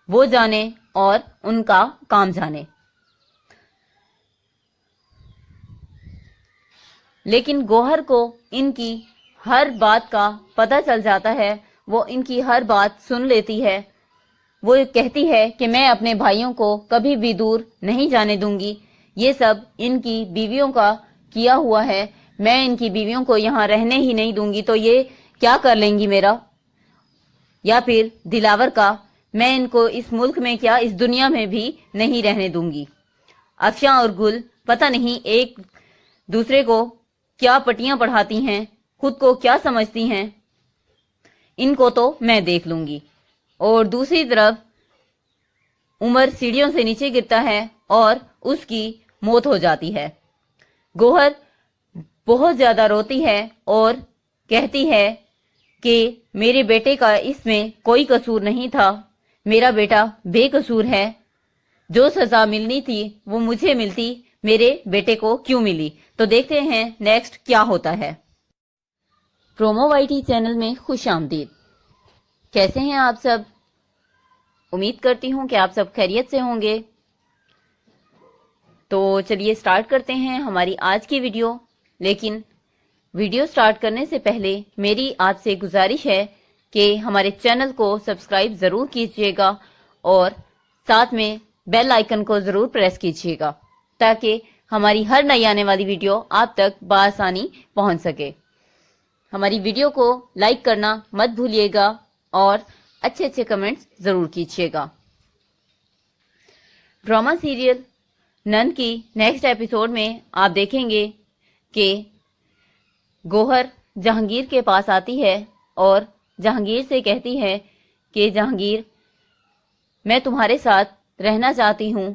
وہ جانے اور ان کا کام جانے۔ لیکن گوہر کو ان کی ہر بات کا پتا چل جاتا ہے، وہ ان کی ہر بات سن لیتی ہے، وہ کہتی ہے کہ میں اپنے بھائیوں کو کبھی بھی دور نہیں جانے دوں گی، یہ سب ان کی بیویوں کا کیا ہوا ہے، میں ان کی بیویوں کو یہاں رہنے ہی نہیں دوں گی تو یہ کیا کر لیں گی میرا یا پھر دلاور کا، میں ان کو اس ملک میں کیا اس دنیا میں بھی نہیں رہنے دوں گی۔ افشاں اور گل پتہ نہیں ایک دوسرے کو کیا پٹیاں پڑھاتی ہیں، خود کو کیا سمجھتی ہیں، ان کو تو میں دیکھ لوں گی۔ اور دوسری طرف عمر سیڑھیوں سے نیچے گرتا ہے اور اس کی موت ہو جاتی ہے۔ گوہر بہت زیادہ روتی ہے اور کہتی ہے کہ میرے بیٹے کا اس میں کوئی قصور نہیں تھا، میرا بیٹا بے قصور ہے، جو سزا ملنی تھی وہ مجھے ملتی، میرے بیٹے کو کیوں ملی؟ تو دیکھتے ہیں نیکسٹ کیا ہوتا ہے۔ پرومو وائی ٹی چینل میں خوش آمدید۔ کیسے ہیں آپ سب؟ امید کرتی ہوں کہ آپ سب خیریت سے ہوں گے۔ تو چلیے سٹارٹ کرتے ہیں ہماری آج کی ویڈیو، لیکن ویڈیو سٹارٹ کرنے سے پہلے میری آپ سے گزارش ہے کہ ہمارے چینل کو سبسکرائب ضرور کیجیے گا اور ساتھ میں بیل آئیکن کو ضرور پریس کیجیے گا تاکہ ہماری ہر نئی آنے والی ویڈیو آپ تک بآسانی پہنچ سکے۔ ہماری ویڈیو کو لائک کرنا مت بھولیے گا اور اچھے اچھے کمنٹس ضرور کیجیے گا۔ ڈرامہ سیریل نن کی نیکسٹ ایپیسوڈ میں آپ دیکھیں گے کہ گوہر جہانگیر کے پاس آتی ہے اور جہانگیر سے کہتی ہے کہ جہانگیر میں تمہارے ساتھ رہنا چاہتی ہوں،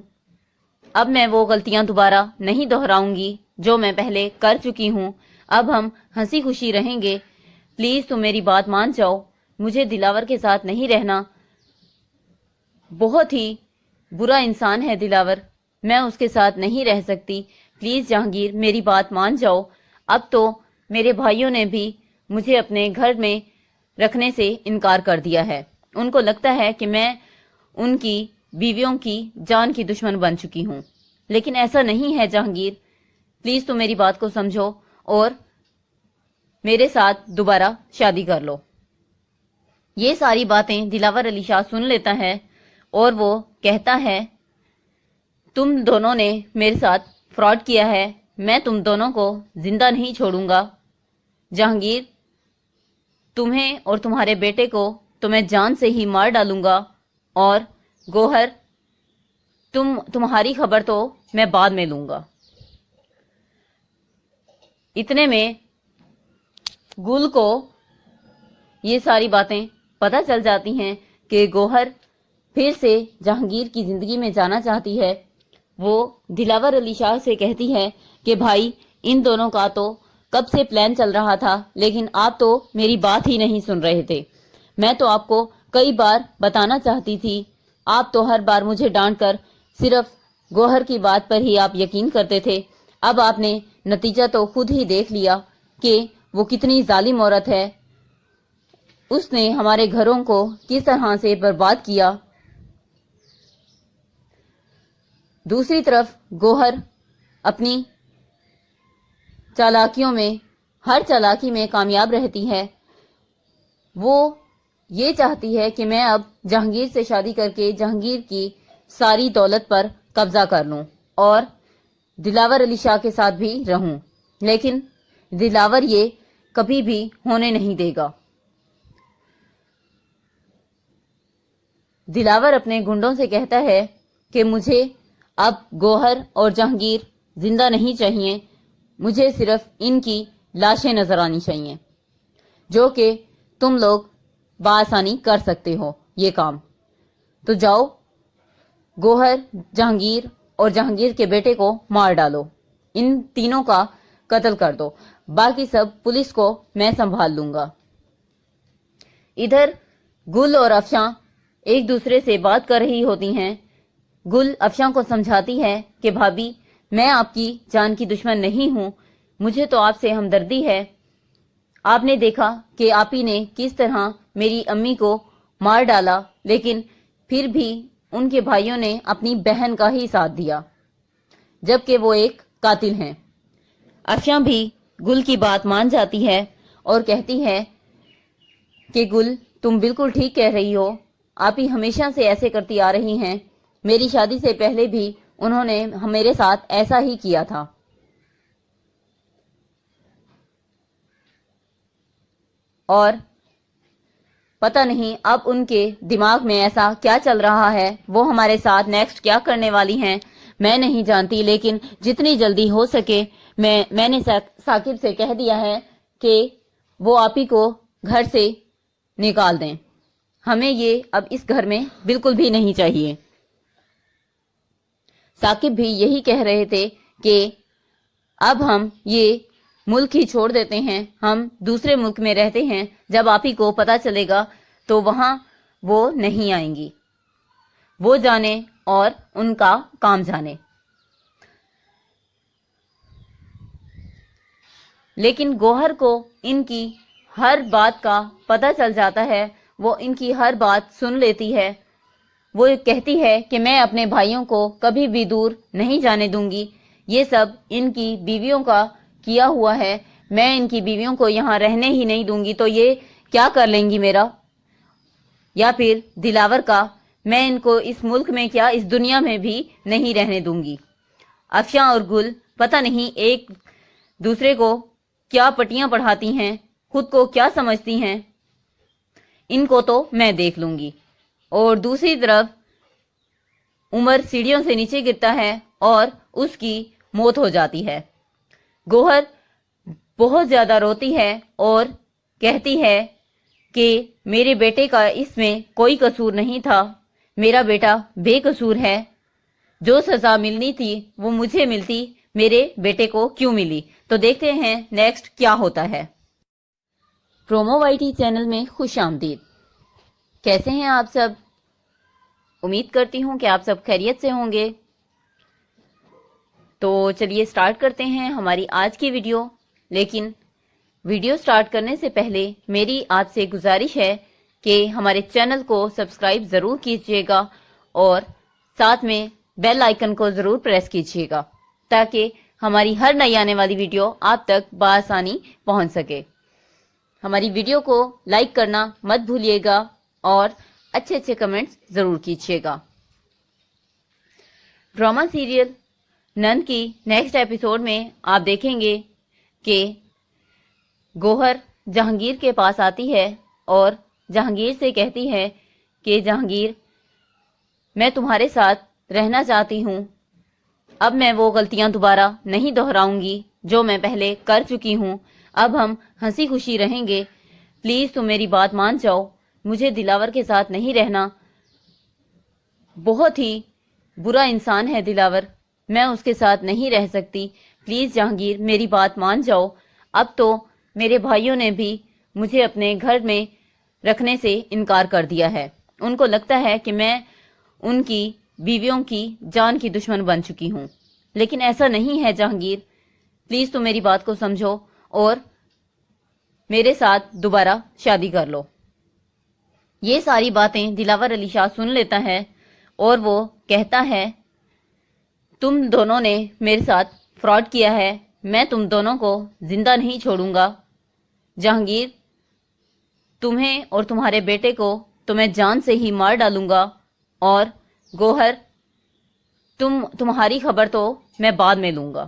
اب میں وہ غلطیاں دوبارہ نہیں دہراؤں گی جو میں پہلے کر چکی ہوں، اب ہم ہنسی خوشی رہیں گے، پلیز تم میری بات مان جاؤ، مجھے دلاور کے ساتھ نہیں رہنا، بہت ہی برا انسان ہے دلاور، میں اس کے ساتھ نہیں رہ سکتی، پلیز جہانگیر میری بات مان جاؤ، اب تو میرے بھائیوں نے بھی مجھے اپنے گھر میں رکھنے سے انکار کر دیا ہے، ان کو لگتا ہے کہ میں ان کی بیویوں کی جان کی دشمن بن چکی ہوں، لیکن ایسا نہیں ہے جہانگیر، پلیز تم میری بات کو سمجھو اور میرے ساتھ دوبارہ شادی کر لو۔ یہ ساری باتیں دلاور علی شاہ سن لیتا ہے اور وہ کہتا ہے تم دونوں نے میرے ساتھ فراڈ کیا ہے، میں تم دونوں کو زندہ نہیں چھوڑوں گا، جہانگیر تمہیں اور تمہارے بیٹے کو تو میں جان سے ہی مار ڈالوں گا، اور گوہر تمہاری خبر تو میں بعد میں لوں گا۔ اتنے میں گل کو یہ ساری باتیں پتہ چل جاتی ہیں کہ گوہر پھر سے جہانگیر کی زندگی میں جانا چاہتی ہے۔ وہ دلاور علی شاہ سے کہتی ہے کہ بھائی ان دونوں کا تو کب سے پلان چل رہا تھا، لیکن آپ تو میری بات ہی نہیں سن رہے تھے، میں تو آپ کو کئی بار بتانا چاہتی تھی، آپ تو ہر بار مجھے ڈانٹ کر صرف گوہر کی بات پر ہی آپ یقین کرتے تھے، اب آپ نے نتیجہ تو خود ہی دیکھ لیا کہ وہ کتنی ظالم عورت ہے، اس نے ہمارے گھروں کو کس طرح سے برباد کیا۔ دوسری طرف گوہر اپنی چالاکیوں میں ہر چالاکی میں کامیاب رہتی ہے، وہ یہ چاہتی ہے کہ میں اب جہانگیر سے شادی کر کے جہانگیر کی ساری دولت پر قبضہ کر لوں اور دلاور علی شاہ کے ساتھ بھی رہوں، لیکن دلاور یہ کبھی بھی ہونے نہیں دے گا۔ دلاور اپنے گنڈوں سے کہتا ہے کہ مجھے اب گوہر اور جہانگیر زندہ نہیں چاہیے، مجھے صرف ان کی لاشیں نظر آنی چاہیے، جو کہ تم لوگ بآسانی کر سکتے ہو یہ کام۔ تو جاؤ، گوہر، جہانگیر اور جہانگیر کے بیٹے کو مار ڈالو، ان تینوں کا قتل کر دو، باقی سب پولیس کو میں سنبھال لوں گا۔ ادھر گل اور افشاں ایک دوسرے سے بات کر رہی ہوتی ہیں۔ گل افشاں کو سمجھاتی ہے کہ بھابھی، میں آپ کی جان کی دشمن نہیں ہوں، مجھے تو آپ سے ہمدردی ہے۔ آپ نے دیکھا کہ آپ ہی نے کس طرح میری امی کو مار ڈالا، لیکن پھر بھی ان کے بھائیوں نے اپنی بہن کا ہی ساتھ دیا، جبکہ وہ ایک قاتل ہیں۔ افشاں بھی گل کی بات مان جاتی ہے اور کہتی ہے کہ گل، تم بالکل ٹھیک کہہ رہی ہو، آپ ہی ہمیشہ سے ایسے کرتی آ رہی ہیں، میری شادی سے پہلے بھی انہوں نے میرے ساتھ ایسا ہی کیا تھا۔ اور پتہ نہیں اب ان کے دماغ میں ایسا کیا چل رہا ہے، وہ ہمارے ساتھ نیکسٹ کیا کرنے والی ہیں میں نہیں جانتی، لیکن جتنی جلدی ہو سکے میں نے ثاقب سے کہہ دیا ہے کہ وہ آپ ہی کو گھر سے نکال دیں، ہمیں یہ اب اس گھر میں بالکل بھی نہیں چاہیے۔ ثاقب بھی یہی کہہ رہے تھے کہ اب ہم یہ ملک ہی چھوڑ دیتے ہیں، ہم دوسرے ملک میں رہتے ہیں، جب آپ ہی کو پتا چلے گا تو وہاں وہ نہیں آئیں گی، وہ جانے اور ان کا کام جانے۔ لیکن گوہر کو ان کی ہر بات کا پتہ چل جاتا ہے، وہ ان کی ہر بات سن لیتی ہے۔ وہ کہتی ہے کہ میں اپنے بھائیوں کو کبھی بھی دور نہیں جانے دوں گی، یہ سب ان کی بیویوں کا کیا ہوا ہے، میں ان کی بیویوں کو یہاں رہنے ہی نہیں دوں گی، تو یہ کیا کر لیں گی میرا یا پھر دلاور کا، میں ان کو اس ملک میں کیا اس دنیا میں بھی نہیں رہنے دوں گی۔ افشاں اور گل پتہ نہیں ایک دوسرے کو کیا پٹیاں پڑھاتی ہیں، خود کو کیا سمجھتی ہیں، ان کو تو میں دیکھ لوں گی۔ اور دوسری طرف عمر سیڑھیوں سے نیچے گرتا ہے اور اس کی موت ہو جاتی ہے۔ گوہر بہت زیادہ روتی ہے اور کہتی ہے کہ میرے بیٹے کا اس میں کوئی قصور نہیں تھا، میرا بیٹا بے قصور ہے، جو سزا ملنی تھی وہ مجھے ملتی، میرے بیٹے کو کیوں ملی؟ تو دیکھتے ہیں نیکسٹ کیا ہوتا ہے۔ پرومو وائی ٹی چینل میں خوش آمدید۔ کیسے ہیں آپ سب؟ امید کرتی ہوں کہ آپ سب خیریت سے ہوں گے۔ تو چلیے سٹارٹ کرتے ہیں ہماری آج کی ویڈیو، لیکن ویڈیو سٹارٹ کرنے سے پہلے میری آپ سے گزارش ہے کہ ہمارے چینل کو سبسکرائب ضرور کیجیے گا اور ساتھ میں بیل آئیکن کو ضرور پریس کیجیے گا تاکہ ہماری ہر نئی آنے والی ویڈیو آپ تک بآسانی پہنچ سکے۔ ہماری ویڈیو کو لائک کرنا مت بھولیے گا اور اچھے اچھے کمنٹس ضرور کیجیے گا۔ ڈرامہ سیریل نن کی نیکسٹ ایپیسوڈ میں آپ دیکھیں گے کہ گوہر جہانگیر کے پاس آتی ہے اور جہانگیر سے کہتی ہے کہ جہانگیر، میں تمہارے ساتھ رہنا چاہتی ہوں، اب میں وہ غلطیاں دوبارہ نہیں دہراؤں گی جو میں پہلے کر چکی ہوں، اب ہم ہنسی خوشی رہیں گے، پلیز تم میری بات مان جاؤ، مجھے دلاور کے ساتھ نہیں رہنا، بہت ہی برا انسان ہے دلاور، میں اس کے ساتھ نہیں رہ سکتی، پلیز جہانگیر میری بات مان جاؤ، اب تو میرے بھائیوں نے بھی مجھے اپنے گھر میں رکھنے سے انکار کر دیا ہے، ان کو لگتا ہے کہ میں ان کی بیویوں کی جان کی دشمن بن چکی ہوں، لیکن ایسا نہیں ہے جہانگیر، پلیز تم میری بات کو سمجھو اور میرے ساتھ دوبارہ شادی کر لو۔ یہ ساری باتیں دلاور علی شاہ سن لیتا ہے اور وہ کہتا ہے تم دونوں نے میرے ساتھ فراڈ کیا ہے، میں تم دونوں کو زندہ نہیں چھوڑوں گا، جہانگیر تمہیں اور تمہارے بیٹے کو تو میں جان سے ہی مار ڈالوں گا، اور گوہر تمہاری خبر تو میں بعد میں لوں گا۔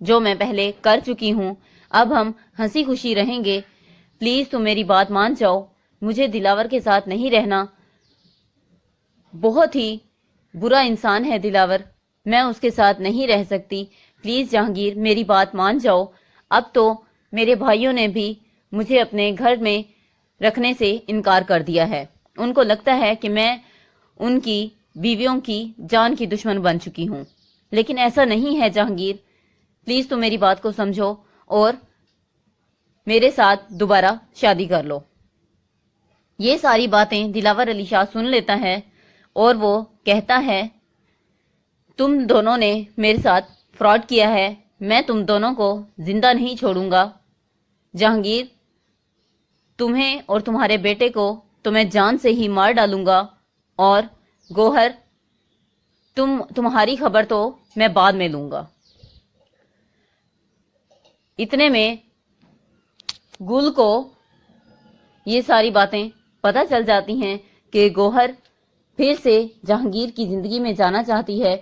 جو میں پہلے کر چکی ہوں. اب ہم ہنسی خوشی رہیں گے. پلیز تم میری بات مان جاؤ. مجھے دلاور کے ساتھ نہیں رہنا. بہت ہی برا انسان ہے دلاور. میں اس کے ساتھ نہیں رہ سکتی. پلیز جہانگیر میری بات مان جاؤ. اب تو میرے بھائیوں نے بھی مجھے اپنے گھر میں رکھنے سے انکار کر دیا ہے. ان کو لگتا ہے کہ میں ان کی بیویوں کی جان کی دشمن بن چکی ہوں. لیکن ایسا نہیں ہے جہانگیر. پلیز تم میری بات کو سمجھو اور میرے ساتھ دوبارہ شادی کر لو. یہ ساری باتیں دلاور علی شاہ سن لیتا ہے اور وہ کہتا ہے تم دونوں نے میرے ساتھ فراڈ کیا ہے. میں تم دونوں کو زندہ نہیں چھوڑوں گا. جہانگیر تمہیں اور تمہارے بیٹے کو تو میں جان سے ہی مار ڈالوں گا. اور گوہر تمہاری خبر تو میں بعد میں لوں گا. اتنے میں گل کو یہ ساری باتیں پتہ چل جاتی ہیں کہ گوہر پھر سے جہانگیر کی زندگی میں جانا چاہتی ہے.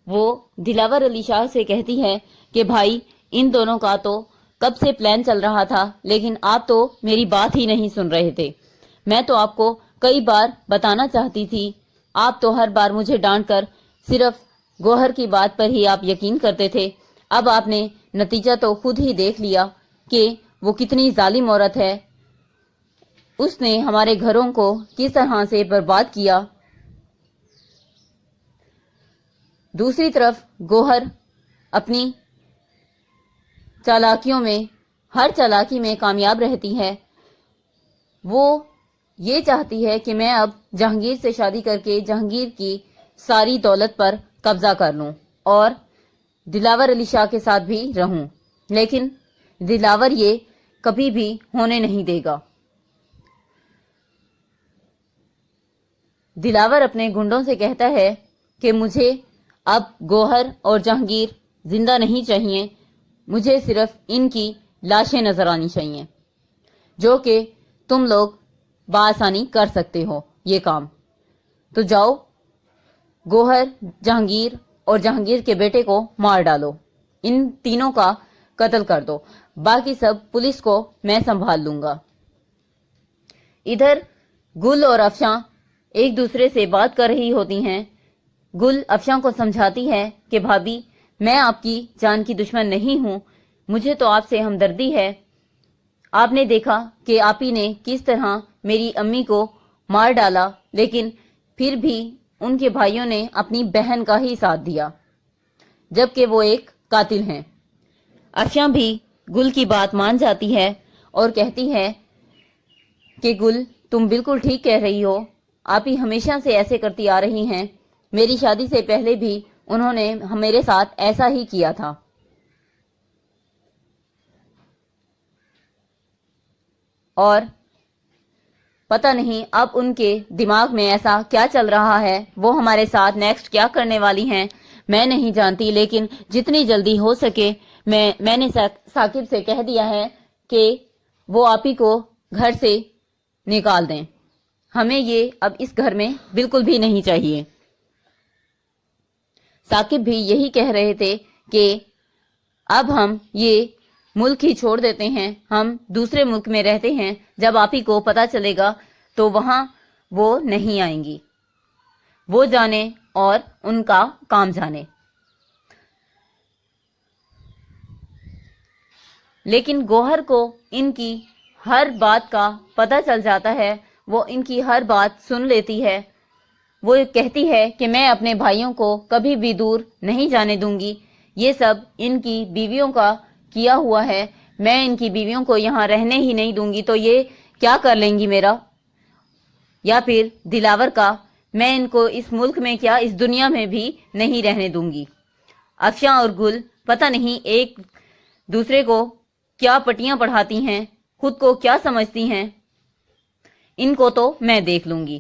وہ دلاور علی شاہ سے کہتی ہے کہ بھائی ان دونوں کا تو کب سے پلان چل رہا تھا لیکن آپ تو میری بات ہی نہیں سن رہے تھے. میں تو آپ کو کئی بار بتانا چاہتی تھی. آپ تو ہر بار مجھے ڈانٹ کر صرف گوہر کی بات پر ہی آپ یقین کرتے تھے. اب آپ نے نتیجہ تو خود ہی دیکھ لیا کہ وہ کتنی ظالم عورت ہے. اس نے ہمارے گھروں کو کس طرح سے برباد کیا. دوسری طرف گوہر اپنی چالاکیوں میں ہر چالاکی میں کامیاب رہتی ہے. وہ یہ چاہتی ہے کہ میں اب جہانگیر سے شادی کر کے جہانگیر کی ساری دولت پر قبضہ کر لوں اور دلاور علی شاہ کے ساتھ بھی رہوں. لیکن دلاور یہ کبھی بھی ہونے نہیں دے گا. دلاور اپنے گنڈوں سے کہتا ہے کہ مجھے اب گوہر اور جہانگیر زندہ نہیں چاہیے. مجھے صرف ان کی لاشیں نظر آنی چاہیے جو کہ تم لوگ بآسانی کر سکتے ہو یہ کام. تو جاؤ گوہر جہانگیر اور جہانگیر کے بیٹے کو مار ڈالو. ان تینوں کا قتل کر دو. باقی سب پولیس کو میں سنبھال لوں گا. ادھر گل اور افشاں ایک دوسرے سے بات کر رہی ہوتی ہیں. گل افشاں کو سمجھاتی ہے کہ بھابی میں آپ کی جان کی دشمن نہیں ہوں. مجھے تو آپ سے ہمدردی ہے. آپ نے دیکھا کہ آپ ہی نے کس طرح میری امی کو مار ڈالا لیکن پھر بھی ان کے بھائیوں نے اپنی بہن کا ہی ساتھ دیا جبکہ وہ ایک قاتل ہیں. افشاں بھی گل کی بات مان جاتی ہے اور کہتی ہے کہ گل تم بالکل ٹھیک کہہ رہی ہو. آپ ہی ہمیشہ سے ایسے کرتی آ رہی ہیں. میری شادی سے پہلے بھی انہوں نے میرے ساتھ ایسا ہی کیا تھا. اور پتہ نہیں اب ان کے دماغ میں ایسا کیا چل رہا ہے. وہ ہمارے ساتھ نیکسٹ کیا کرنے والی ہیں میں نہیں جانتی. لیکن جتنی جلدی ہو سکے میں نے ثاقب سے کہہ دیا ہے کہ وہ آپ ہی کو گھر سے نکال دیں. ہمیں یہ اب اس گھر میں بالکل بھی نہیں چاہیے. ثاقب بھی یہی کہہ رہے تھے کہ اب ہم یہ ملک ہی چھوڑ دیتے ہیں. ہم دوسرے ملک میں رہتے ہیں. جب آپ ہی کو پتا چلے گا تو وہاں وہ نہیں آئیں گی. وہ جانے اور ان کا کام جانے. لیکن گوہر کو ان کی ہر بات کا پتہ چل جاتا ہے. وہ ان کی ہر بات سن لیتی ہے. وہ کہتی ہے کہ میں اپنے بھائیوں کو کبھی بھی دور نہیں جانے دوں گی. یہ سب ان کی بیویوں کا کیا ہوا ہے. میں ان کی بیویوں کو یہاں رہنے ہی نہیں دوں گی تو یہ کیا کر لیں گی میرا یا پھر دلاور کا. میں ان کو اس ملک میں کیا اس دنیا میں بھی نہیں رہنے دوں گی. افشاں اور گل پتہ نہیں ایک دوسرے کو کیا پٹیاں پڑھاتی ہیں. خود کو کیا سمجھتی ہیں. ان کو تو میں دیکھ لوں گی.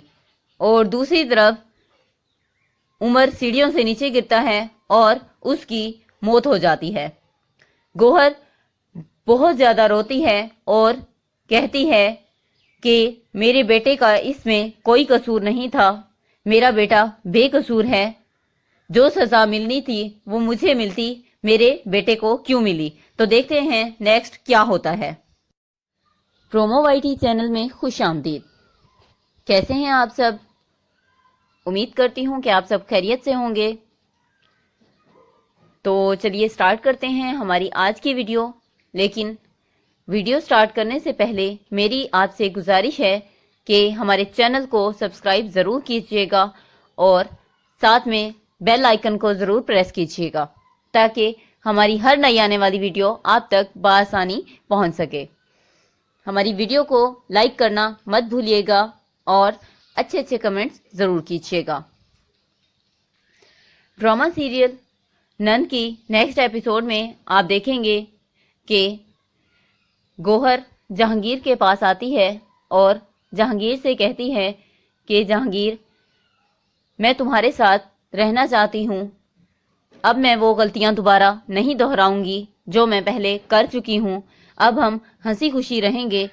اور دوسری طرف عمر سیڑھیوں سے نیچے گرتا ہے اور اس کی موت ہو جاتی ہے. گوہر بہت زیادہ روتی ہے اور کہتی ہے کہ میرے بیٹے کا اس میں کوئی قصور نہیں تھا. میرا بیٹا بے قصور ہے. جو سزا ملنی تھی وہ مجھے ملتی. میرے بیٹے کو کیوں ملی۔ تو دیکھتے ہیں نیکسٹ کیا ہوتا ہے۔ پرومو وائی ٹی چینل میں خوش آمدید۔ کیسے ہیں آپ سب؟ امید کرتی ہوں کہ آپ سب خیریت سے ہوں گے۔ تو چلیے سٹارٹ کرتے ہیں ہماری آج کی ویڈیو۔ لیکن ویڈیو سٹارٹ کرنے سے پہلے میری آپ سے گزارش ہے کہ ہمارے چینل کو سبسکرائب ضرور کیجیے گا اور ساتھ میں بیل آئیکن کو ضرور پریس کیجیے گا تاکہ ہماری ہر نئی آنے والی ویڈیو آپ تک بآسانی پہنچ سکے۔ ہماری ویڈیو کو لائک کرنا مت بھولیے گا اور اچھے اچھے کمنٹس ضرور کیجیے گا۔ ڈرامہ سیریل نن کی نیکسٹ ایپیسوڈ میں آپ دیکھیں گے کہ گوہر جہانگیر کے پاس آتی ہے اور جہانگیر سے کہتی ہے کہ جہانگیر، میں تمہارے ساتھ رہنا چاہتی ہوں، اب میں وہ غلطیاں دوبارہ نہیں دہراؤں گی جو میں پہلے کر چکی ہوں، اب ہم ہنسی خوشی رہیں گے،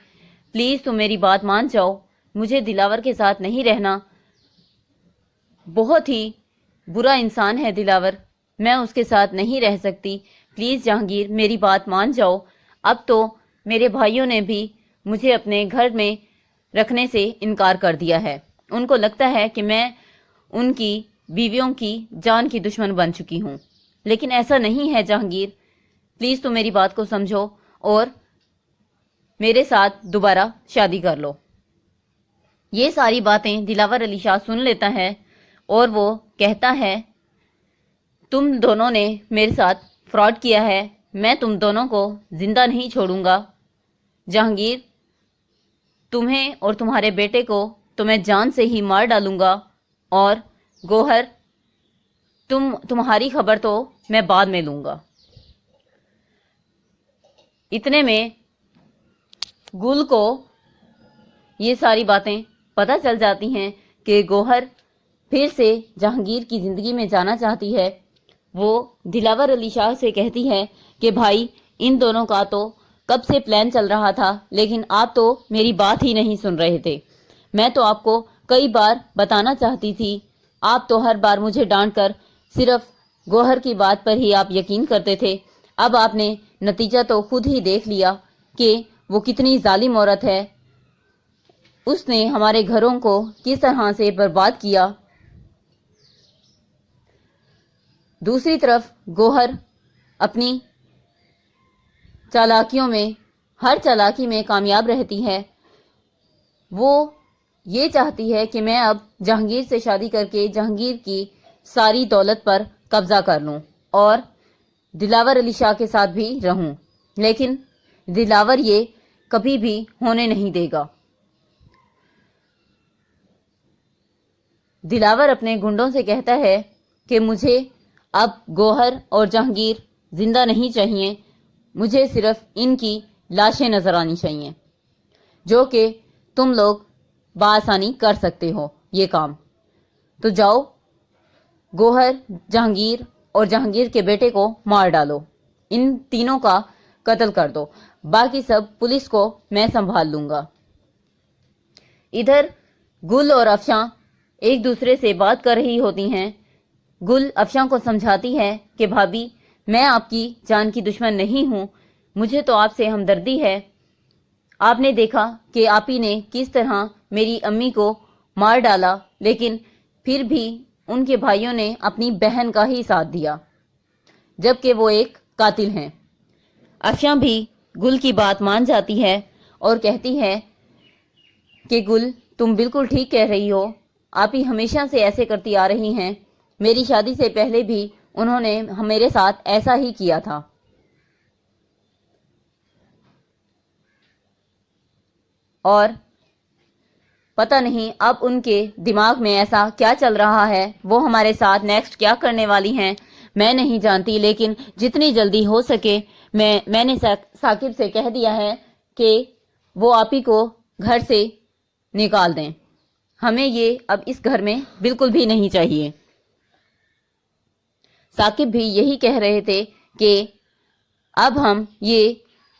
پلیز تم میری بات مان جاؤ، مجھے دلاور کے ساتھ نہیں رہنا، بہت ہی برا انسان ہے دلاور، میں اس کے ساتھ نہیں رہ سکتی، پلیز جہانگیر میری بات مان جاؤ، اب تو میرے بھائیوں نے بھی مجھے اپنے گھر میں رکھنے سے انکار کر دیا ہے، ان کو لگتا ہے کہ میں ان کی بیویوں کی جان کی دشمن بن چکی ہوں، لیکن ایسا نہیں ہے جہانگیر، پلیز تم میری بات کو سمجھو اور میرے ساتھ دوبارہ شادی کر لو۔ یہ ساری باتیں دلاور علی شاہ سن لیتا ہے اور وہ کہتا ہے تم دونوں نے میرے ساتھ فراڈ کیا ہے، میں تم دونوں کو زندہ نہیں چھوڑوں گا، جہانگیر تمہیں اور تمہارے بیٹے کو تو میں جان سے ہی مار ڈالوں گا، اور گوہر تمہاری خبر تو میں بعد میں لوں گا۔ اتنے میں گل کو یہ ساری باتیں پتہ چل جاتی ہیں کہ گوہر پھر سے جہانگیر کی زندگی میں جانا چاہتی ہے۔ وہ دلاور علی شاہ سے کہتی ہے کہ بھائی ان دونوں کا تو کب سے پلان چل رہا تھا، لیکن آپ تو میری بات ہی نہیں سن رہے تھے، میں تو آپ کو کئی بار بتانا چاہتی تھی، آپ تو ہر بار مجھے ڈانٹ کر صرف گوہر کی بات پر ہی آپ یقین کرتے تھے، اب آپ نے نتیجہ تو خود ہی دیکھ لیا کہ وہ کتنی ظالم عورت ہے، اس نے ہمارے گھروں کو کس طرح سے برباد کیا۔ دوسری طرف گوہر اپنی چالاکیوں میں ہر چالاکی میں کامیاب رہتی ہے، وہ یہ چاہتی ہے کہ میں اب جہانگیر سے شادی کر کے جہانگیر کی ساری دولت پر قبضہ کر لوں اور دلاور علی شاہ کے ساتھ بھی رہوں، لیکن دلاور یہ کبھی بھی ہونے نہیں دے گا۔ دلاور اپنے گنڈوں سے کہتا ہے کہ مجھے اب گوہر اور جہانگیر زندہ نہیں چاہیے، مجھے صرف ان کی لاشیں نظر آنی چاہیے، جو کہ تم لوگ بآسانی کر سکتے ہو یہ کام، تو جاؤ گوہر، جہانگیر اور جہانگیر کے بیٹے کو مار ڈالو، ان تینوں کا قتل کر دو، باقی سب پولیس کو میں سنبھال لوں گا۔ ادھر گل اور افشاں ایک دوسرے سے بات کر رہی ہوتی ہیں۔ گل افشاں کو سمجھاتی ہے کہ بھابی میں آپ کی جان کی دشمن نہیں ہوں، مجھے تو آپ سے ہمدردی ہے، آپ نے دیکھا کہ آپ ہی نے کس طرح میری امی کو مار ڈالا، لیکن پھر بھی ان کے بھائیوں نے اپنی بہن کا ہی ساتھ دیا جبکہ وہ ایک قاتل ہیں۔ افشاں بھی گل کی بات مان جاتی ہے اور کہتی ہے کہ گل تم بالکل ٹھیک کہہ رہی ہو، آپ ہی ہمیشہ سے ایسے کرتی آ رہی ہیں، میری شادی سے پہلے بھی انہوں نے میرے ساتھ ایسا ہی کیا تھا، اور پتہ نہیں اب ان کے دماغ میں ایسا کیا چل رہا ہے، وہ ہمارے ساتھ نیکسٹ کیا کرنے والی ہیں میں نہیں جانتی، لیکن جتنی جلدی ہو سکے میں نے ثاقب سے کہہ دیا ہے کہ وہ آپ ہی کو گھر سے نکال دیں، ہمیں یہ اب اس گھر میں بالکل بھی نہیں چاہیے۔ ثاقب بھی یہی کہہ رہے تھے کہ اب ہم یہ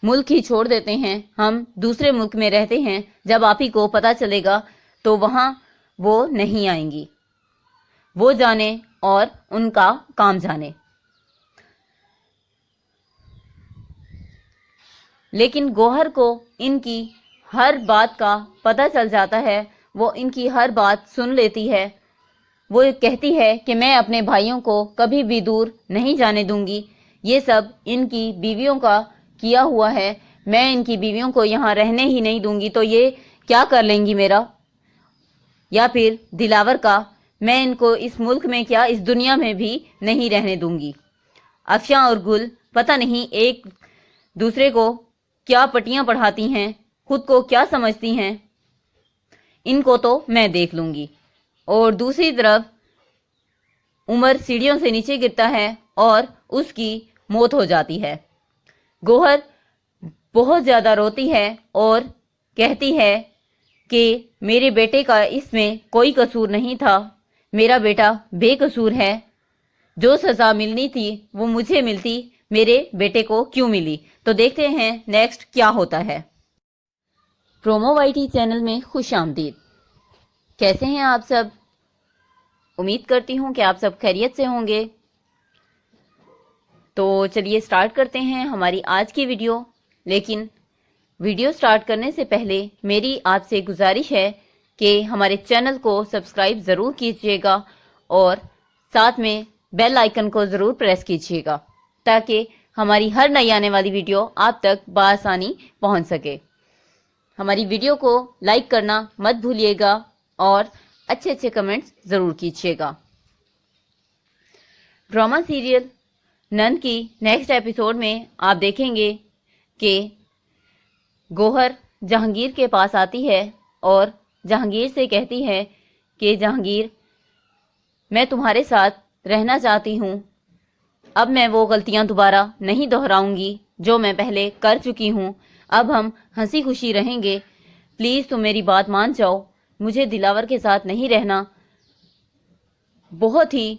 ملک ہی چھوڑ دیتے ہیں، ہم دوسرے ملک میں رہتے ہیں، جب آپ ہی کو پتا چلے گا تو وہاں وہ نہیں آئیں گی، وہ جانے اور ان کا کام جانے۔ لیکن گوہر کو ان کی ہر بات کا پتہ چل جاتا ہے، وہ ان کی ہر بات سن لیتی ہے۔ وہ کہتی ہے کہ میں اپنے بھائیوں کو کبھی بھی دور نہیں جانے دوں گی، یہ سب ان کی بیویوں کا کیا ہوا ہے، میں ان کی بیویوں کو یہاں رہنے ہی نہیں دوں گی تو یہ کیا کر لیں گی میرا یا پھر دلاور کا، میں ان کو اس ملک میں کیا اس دنیا میں بھی نہیں رہنے دوں گی۔ افشاں اور گل پتہ نہیں ایک دوسرے کو کیا پٹیاں پڑھاتی ہیں، خود کو کیا سمجھتی ہیں، ان کو تو میں دیکھ لوں گی۔ اور دوسری طرف عمر سیڑھیوں سے نیچے گرتا ہے اور اس کی موت ہو جاتی ہے۔ گوہر بہت زیادہ روتی ہے اور کہتی ہے کہ میرے بیٹے کا اس میں کوئی قصور نہیں تھا، میرا بیٹا بے قصور ہے، جو سزا ملنی تھی وہ مجھے ملتی، میرے بیٹے کو کیوں ملی؟ تو دیکھتے ہیں نیکسٹ کیا ہوتا ہے۔ پرومو وائی ٹی چینل میں خوش آمدید۔ کیسے ہیں آپ سب؟ امید کرتی ہوں کہ آپ سب خیریت سے ہوں گے۔ تو چلیے سٹارٹ کرتے ہیں ہماری آج کی ویڈیو، لیکن ویڈیو سٹارٹ کرنے سے پہلے میری آپ سے گزارش ہے کہ ہمارے چینل کو سبسکرائب ضرور کیجیے گا اور ساتھ میں بیل آئیکن کو ضرور پریس کیجیے گا تاکہ ہماری ہر نئی آنے والی ویڈیو آپ تک بآسانی پہنچ سکے۔ ہماری ویڈیو کو لائک کرنا مت بھولیے گا اور اچھے اچھے کمنٹس ضرور کیجیے گا۔ ڈرامہ سیریل نن کی نیکسٹ ایپیسوڈ میں آپ دیکھیں گے کہ گوہر جہانگیر کے پاس آتی ہے اور جہانگیر سے کہتی ہے کہ جہانگیر، میں تمہارے ساتھ رہنا چاہتی ہوں، اب میں وہ غلطیاں دوبارہ نہیں دہراؤں گی جو میں پہلے کر چکی ہوں، اب ہم ہنسی خوشی رہیں گے، پلیز تم میری بات مان جاؤ، مجھے دلاور کے ساتھ نہیں رہنا، بہت ہی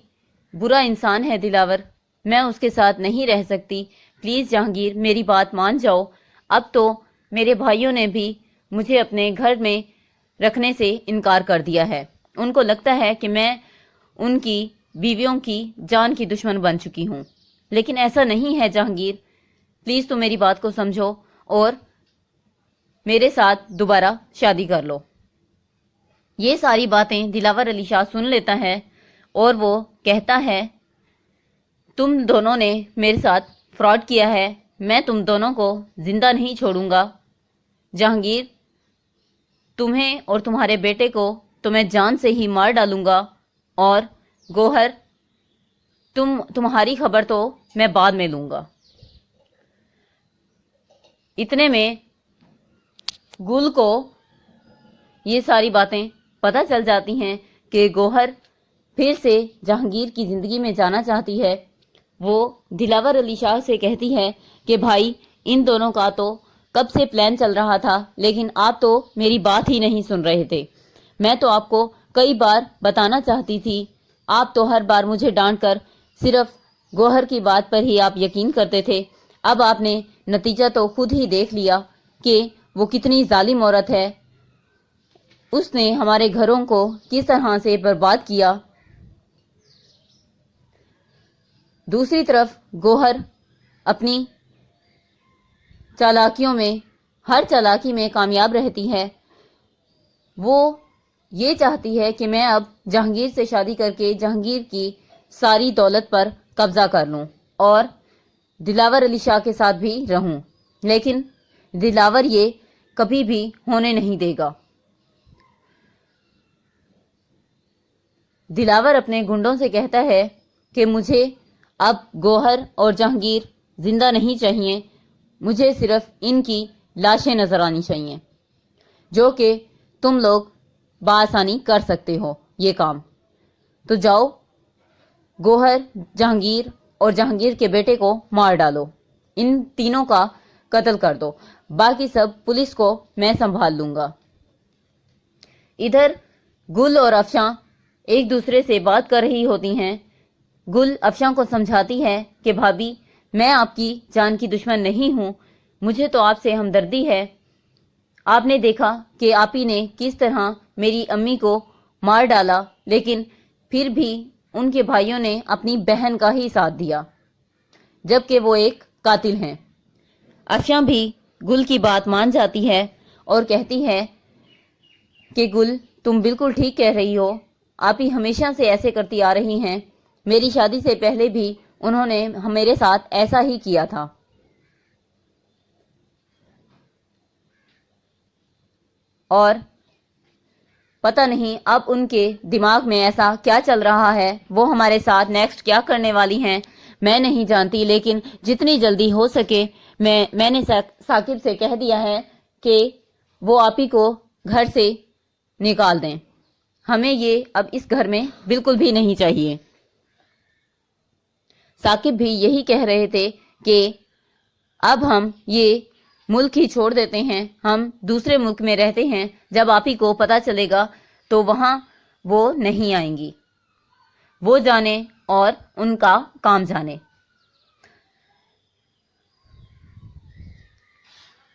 برا انسان ہے دلاور، میں اس کے ساتھ نہیں رہ سکتی، پلیز جہانگیر میری بات مان جاؤ، اب تو میرے بھائیوں نے بھی مجھے اپنے گھر میں رکھنے سے انکار کر دیا ہے، ان کو لگتا ہے کہ میں ان کی بیویوں کی جان کی دشمن بن چکی ہوں، لیکن ایسا نہیں ہے جہانگیر، پلیز تم میری بات کو سمجھو اور میرے ساتھ دوبارہ شادی کر لو۔ یہ ساری باتیں دلاور علی شاہ سن لیتا ہے اور وہ کہتا ہے تم دونوں نے میرے ساتھ فراڈ کیا ہے، میں تم دونوں کو زندہ نہیں چھوڑوں گا، جہانگیر تمہیں اور تمہارے بیٹے کو تو میں جان سے ہی مار ڈالوں گا، اور گوہر تمہاری خبر تو میں بعد میں لوں گا۔ اتنے میں گل کو یہ ساری باتیں پتہ چل جاتی ہیں کہ گوہر پھر سے جہانگیر کی زندگی میں جانا چاہتی ہے۔ وہ دلاور علی شاہ سے کہتی ہے کہ بھائی ان دونوں کا تو کب سے پلان چل رہا تھا، لیکن آپ تو میری بات ہی نہیں سن رہے تھے، میں تو آپ کو کئی بار بتانا چاہتی تھی، آپ تو ہر بار مجھے ڈانٹ کر صرف گوہر کی بات پر ہی آپ یقین کرتے تھے، اب آپ نے نتیجہ تو خود ہی دیکھ لیا کہ وہ کتنی ظالم عورت ہے، اس نے ہمارے گھروں کو کس طرح سے برباد کیا۔ دوسری طرف گوہر اپنی چالاکیوں میں ہر چالاکی میں کامیاب رہتی ہے، وہ یہ چاہتی ہے کہ میں اب جہانگیر سے شادی کر کے جہانگیر کی ساری دولت پر قبضہ کر لوں اور دلاور علی شاہ کے ساتھ بھی رہوں، لیکن دلاور یہ کبھی بھی ہونے نہیں دے گا۔ دلاور اپنے گنڈوں سے کہتا ہے کہ مجھے اب گوہر اور جہانگیر زندہ نہیں چاہیے، مجھے صرف ان کی لاشیں نظر آنی چاہیے، جو کہ تم لوگ بآسانی کر سکتے ہو یہ کام، تو جاؤ گوہر، جہانگیر اور جہانگیر کے بیٹے کو مار ڈالو، ان تینوں کا قتل کر دو، باقی سب پولیس کو میں سنبھال لوں گا۔ ادھر گل اور افشاں ایک دوسرے سے بات کر رہی ہوتی ہیں، گل افشاں کو سمجھاتی ہے کہ بھابھی میں آپ کی جان کی دشمن نہیں ہوں، مجھے تو آپ سے ہمدردی ہے، آپ نے دیکھا کہ آپ ہی نے کس طرح میری امی کو مار ڈالا، لیکن پھر بھی ان کے بھائیوں نے اپنی بہن کا ہی ساتھ دیا جبکہ وہ ایک قاتل ہیں۔ افشاں بھی گل کی بات مان جاتی ہے اور کہتی ہے کہ گل تم بالکل ٹھیک کہہ رہی ہو، آپ ہی ہمیشہ سے ایسے کرتی آ رہی ہیں، میری شادی سے پہلے بھی انہوں نے میرے ساتھ ایسا ہی کیا تھا، اور پتہ نہیں اب ان کے دماغ میں ایسا کیا چل رہا ہے، وہ ہمارے ساتھ نیکسٹ کیا کرنے والی ہیں میں نہیں جانتی، لیکن جتنی جلدی ہو سکے میں نے ثاقب سے کہہ دیا ہے کہ وہ آپ ہی کو گھر سے نکال دیں، ہمیں یہ اب اس گھر میں بالکل بھی نہیں چاہیے۔ ثاقب بھی یہی کہہ رہے تھے کہ اب ہم یہ ملک ہی چھوڑ دیتے ہیں، ہم دوسرے ملک میں رہتے ہیں، جب آپ ہی کو پتہ چلے گا تو وہاں وہ نہیں آئیں گی، وہ جانے اور ان کا کام جانے۔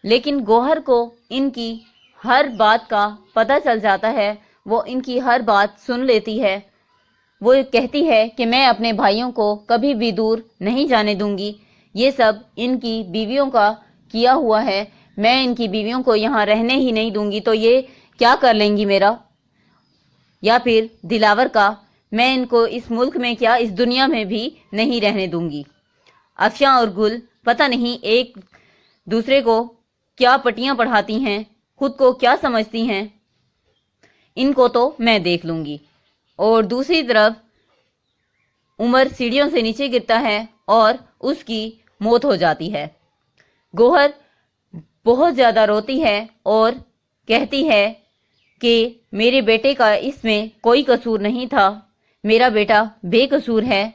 لیکن گوہر کو ان کی ہر بات کا پتہ چل جاتا ہے، وہ ان کی ہر بات سن لیتی ہے، وہ کہتی ہے کہ میں اپنے بھائیوں کو کبھی بھی دور نہیں جانے دوں گی، یہ سب ان کی بیویوں کا کیا ہوا ہے، میں ان کی بیویوں کو یہاں رہنے ہی نہیں دوں گی، تو یہ کیا کر لیں گی میرا یا پھر دلاور کا، میں ان کو اس ملک میں کیا اس دنیا میں بھی نہیں رہنے دوں گی۔ افشاں اور گل پتہ نہیں ایک دوسرے کو کیا پٹیاں پڑھاتی ہیں، خود کو کیا سمجھتی ہیں، ان کو تو میں دیکھ لوں گی۔ اور دوسری طرف عمر سیڑھیوں سے نیچے گرتا ہے اور اس کی موت ہو جاتی ہے۔ گوہر بہت زیادہ روتی ہے اور کہتی ہے کہ میرے بیٹے کا اس میں کوئی قصور نہیں تھا، میرا بیٹا بے قصور ہے،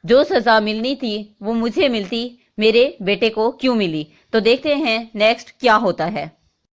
جو سزا ملنی تھی وہ مجھے ملتی، میرے بیٹے کو کیوں ملی؟ تو دیکھتے ہیں نیکسٹ کیا ہوتا ہے۔